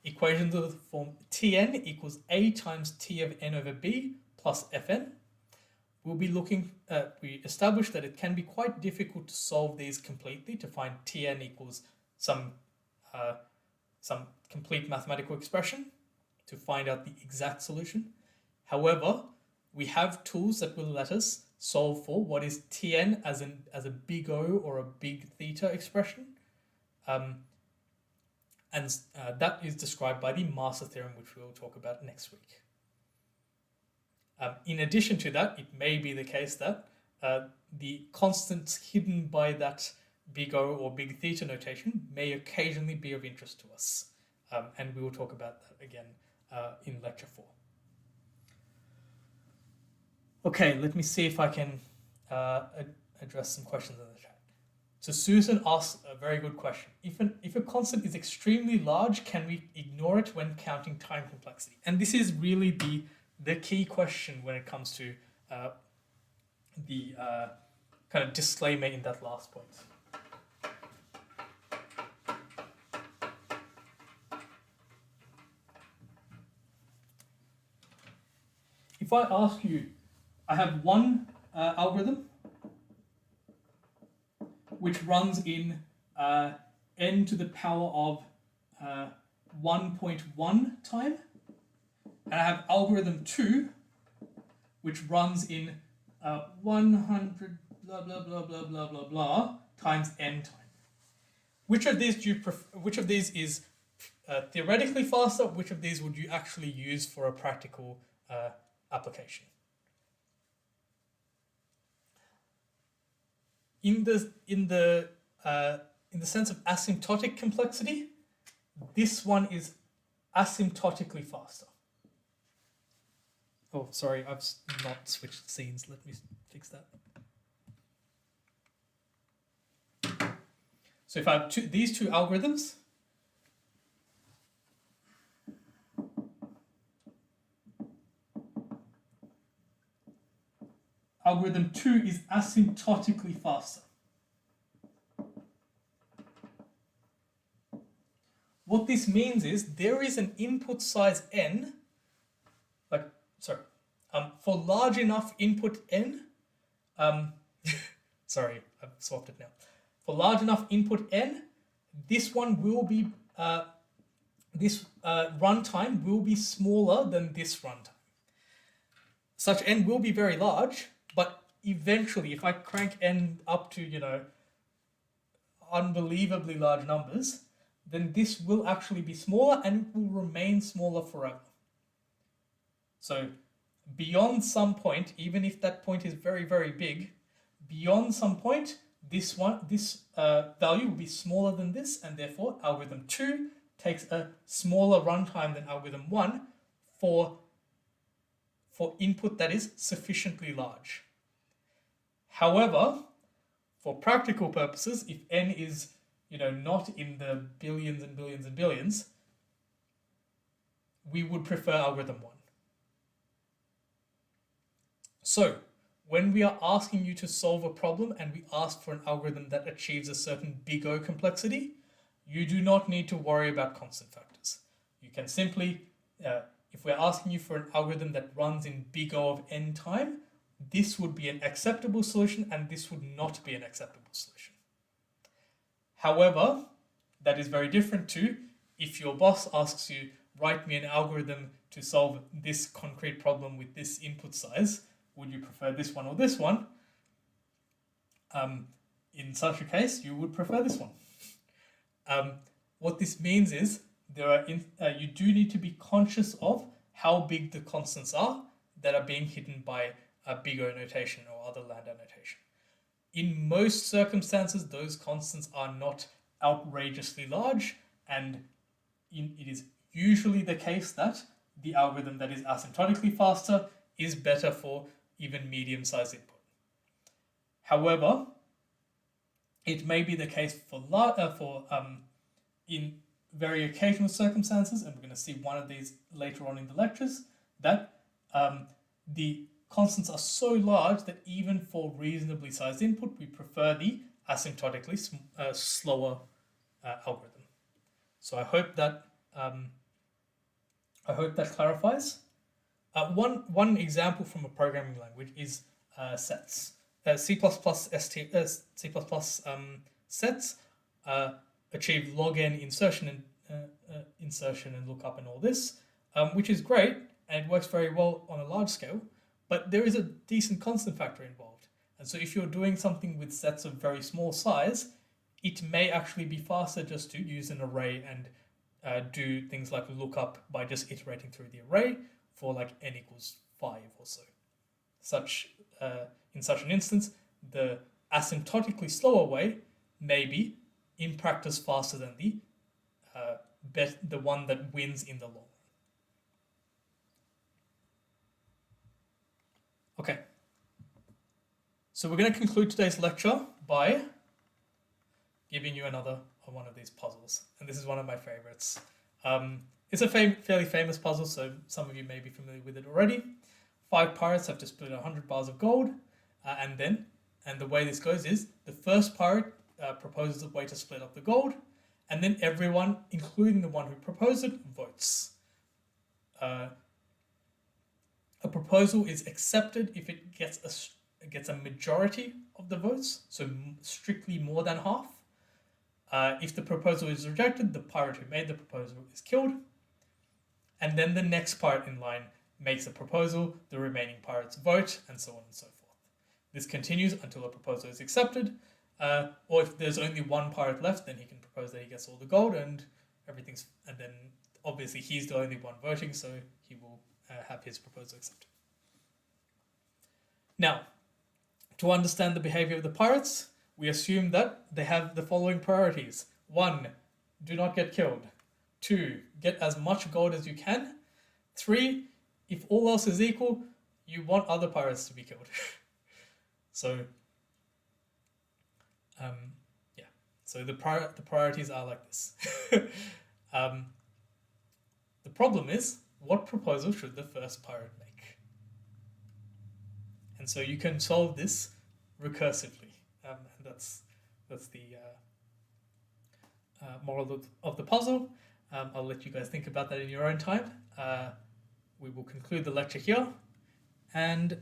Equations of the form Tn equals A times T of n over B plus Fn. We'll be looking, we established that it can be quite difficult to solve these completely, to find Tn equals some complete mathematical expression to find out the exact solution. However, we have tools that will let us solve for what is Tn as a big O or a big theta expression. That is described by the master theorem, which we will talk about next week. In addition to that, it may be the case that the constants hidden by that big O or big theta notation may occasionally be of interest to us. And we will talk about that again in lecture 4. Okay, let me see if I can address some questions in the chat. So Susan asks a very good question. If a constant is extremely large, can we ignore it when counting time complexity? And this is really the key question when it comes to the kind of disclaimer in that last point. If I ask you, I have one algorithm which runs in n to the power of 1.1 time, and I have algorithm 2 which runs in 100 blah blah blah blah blah blah blah times n time. Which of these which of these is theoretically faster? Which of these would you actually use for a practical application? In the sense of asymptotic complexity, this one is asymptotically faster. Oh, sorry, I've not switched scenes. Let me fix that. So if I have these two algorithms, algorithm 2 is asymptotically faster. What this means is there is an input size n, for large enough input n, sorry, I've swapped it now. For large enough input n, this one will be, this runtime will be smaller than this runtime. Such n will be very large, but eventually, if I crank n up to, unbelievably large numbers, then this will actually be smaller and it will remain smaller forever. So beyond some point, even if that point is very, very big, beyond some point, this value will be smaller than this, and therefore algorithm 2 takes a smaller runtime than algorithm 1 for input that is sufficiently large. However, for practical purposes, if n is not in the billions and billions and billions, we would prefer algorithm 1. So when we are asking you to solve a problem and we ask for an algorithm that achieves a certain big O complexity, you do not need to worry about constant factors. You can simply, if we're asking you for an algorithm that runs in big O of n time, this would be an acceptable solution and this would not be an acceptable solution. However, that is very different to if your boss asks you, write me an algorithm to solve this concrete problem with this input size. Would you prefer this one or this one? In such a case, you would prefer this one. What this means is you do need to be conscious of how big the constants are that are being hidden by a big O notation or other lambda notation. In most circumstances, those constants are not outrageously large, and it is usually the case that the algorithm that is asymptotically faster is better for even medium-sized input. However, it may be the case in very occasional circumstances, and we're going to see one of these later on in the lectures, that the constants are so large that even for reasonably sized input, we prefer the asymptotically slower algorithm. So I hope that clarifies. One example from a programming language is sets. C++ sets achieve log n insertion and lookup and all this, which is great and it works very well on a large scale. But there is a decent constant factor involved. And so if you're doing something with sets of very small size, it may actually be faster just to use an array and do things like lookup by just iterating through the array for like n equals 5 or so. In such an instance, the asymptotically slower way may be, in practice, faster than the one that wins in the long run. Okay, so we're going to conclude today's lecture by giving you another one of these puzzles, and this is one of my favorites. It's a fairly famous puzzle, so some of you may be familiar with it already. 5 pirates have to split 100 bars of gold, and the way this goes is the first pirate proposes a way to split up the gold, and then everyone, including the one who proposed it, votes. A proposal is accepted if it gets a majority of the votes, so strictly more than half. If the proposal is rejected, the pirate who made the proposal is killed, and then the next pirate in line makes a proposal, the remaining pirates vote, and so on and so forth. This continues until a proposal is accepted, or if there's only one pirate left, then he can propose that he gets all the gold and then obviously he's the only one voting, so he will have his proposal accepted. Now, to understand the behavior of the pirates, we assume that they have the following priorities. 1, do not get killed. 2, get as much gold as you can. 3, if all else is equal, you want other pirates to be killed. So, so the priorities are like this. The problem is, what proposal should the first pirate make? And so you can solve this recursively. And that's the moral of the puzzle. I'll let you guys think about that in your own time. We will conclude the lecture here, and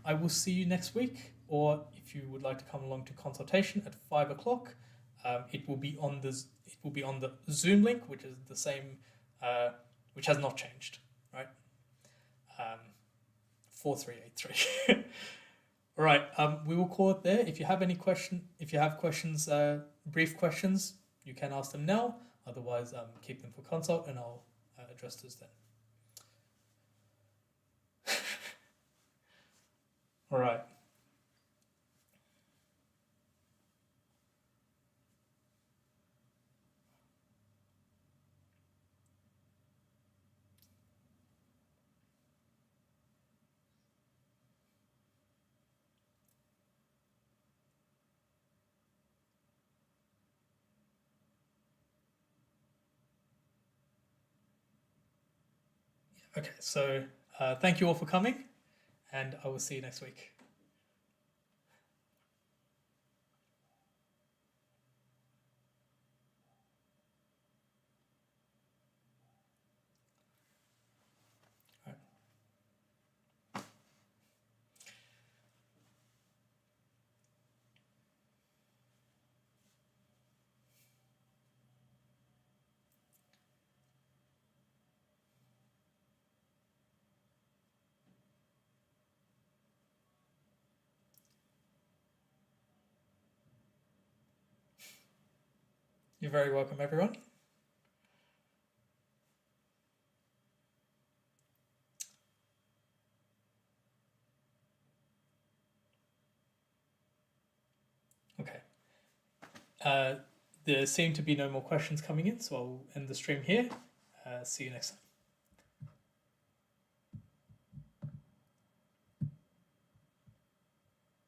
I will see you next week. Or if you would like to come along to consultation at 5 o'clock, it will be on the Zoom link, which is the same, which has not changed, right? 4383. All right, we will call it there. If you have questions, brief questions, you can ask them now. Otherwise, keep them for consult, and I'll address those then. All right. Okay, so thank you all for coming, and I will see you next week. You're very welcome, everyone. Okay. There seem to be no more questions coming in, so I'll end the stream here. See you next time.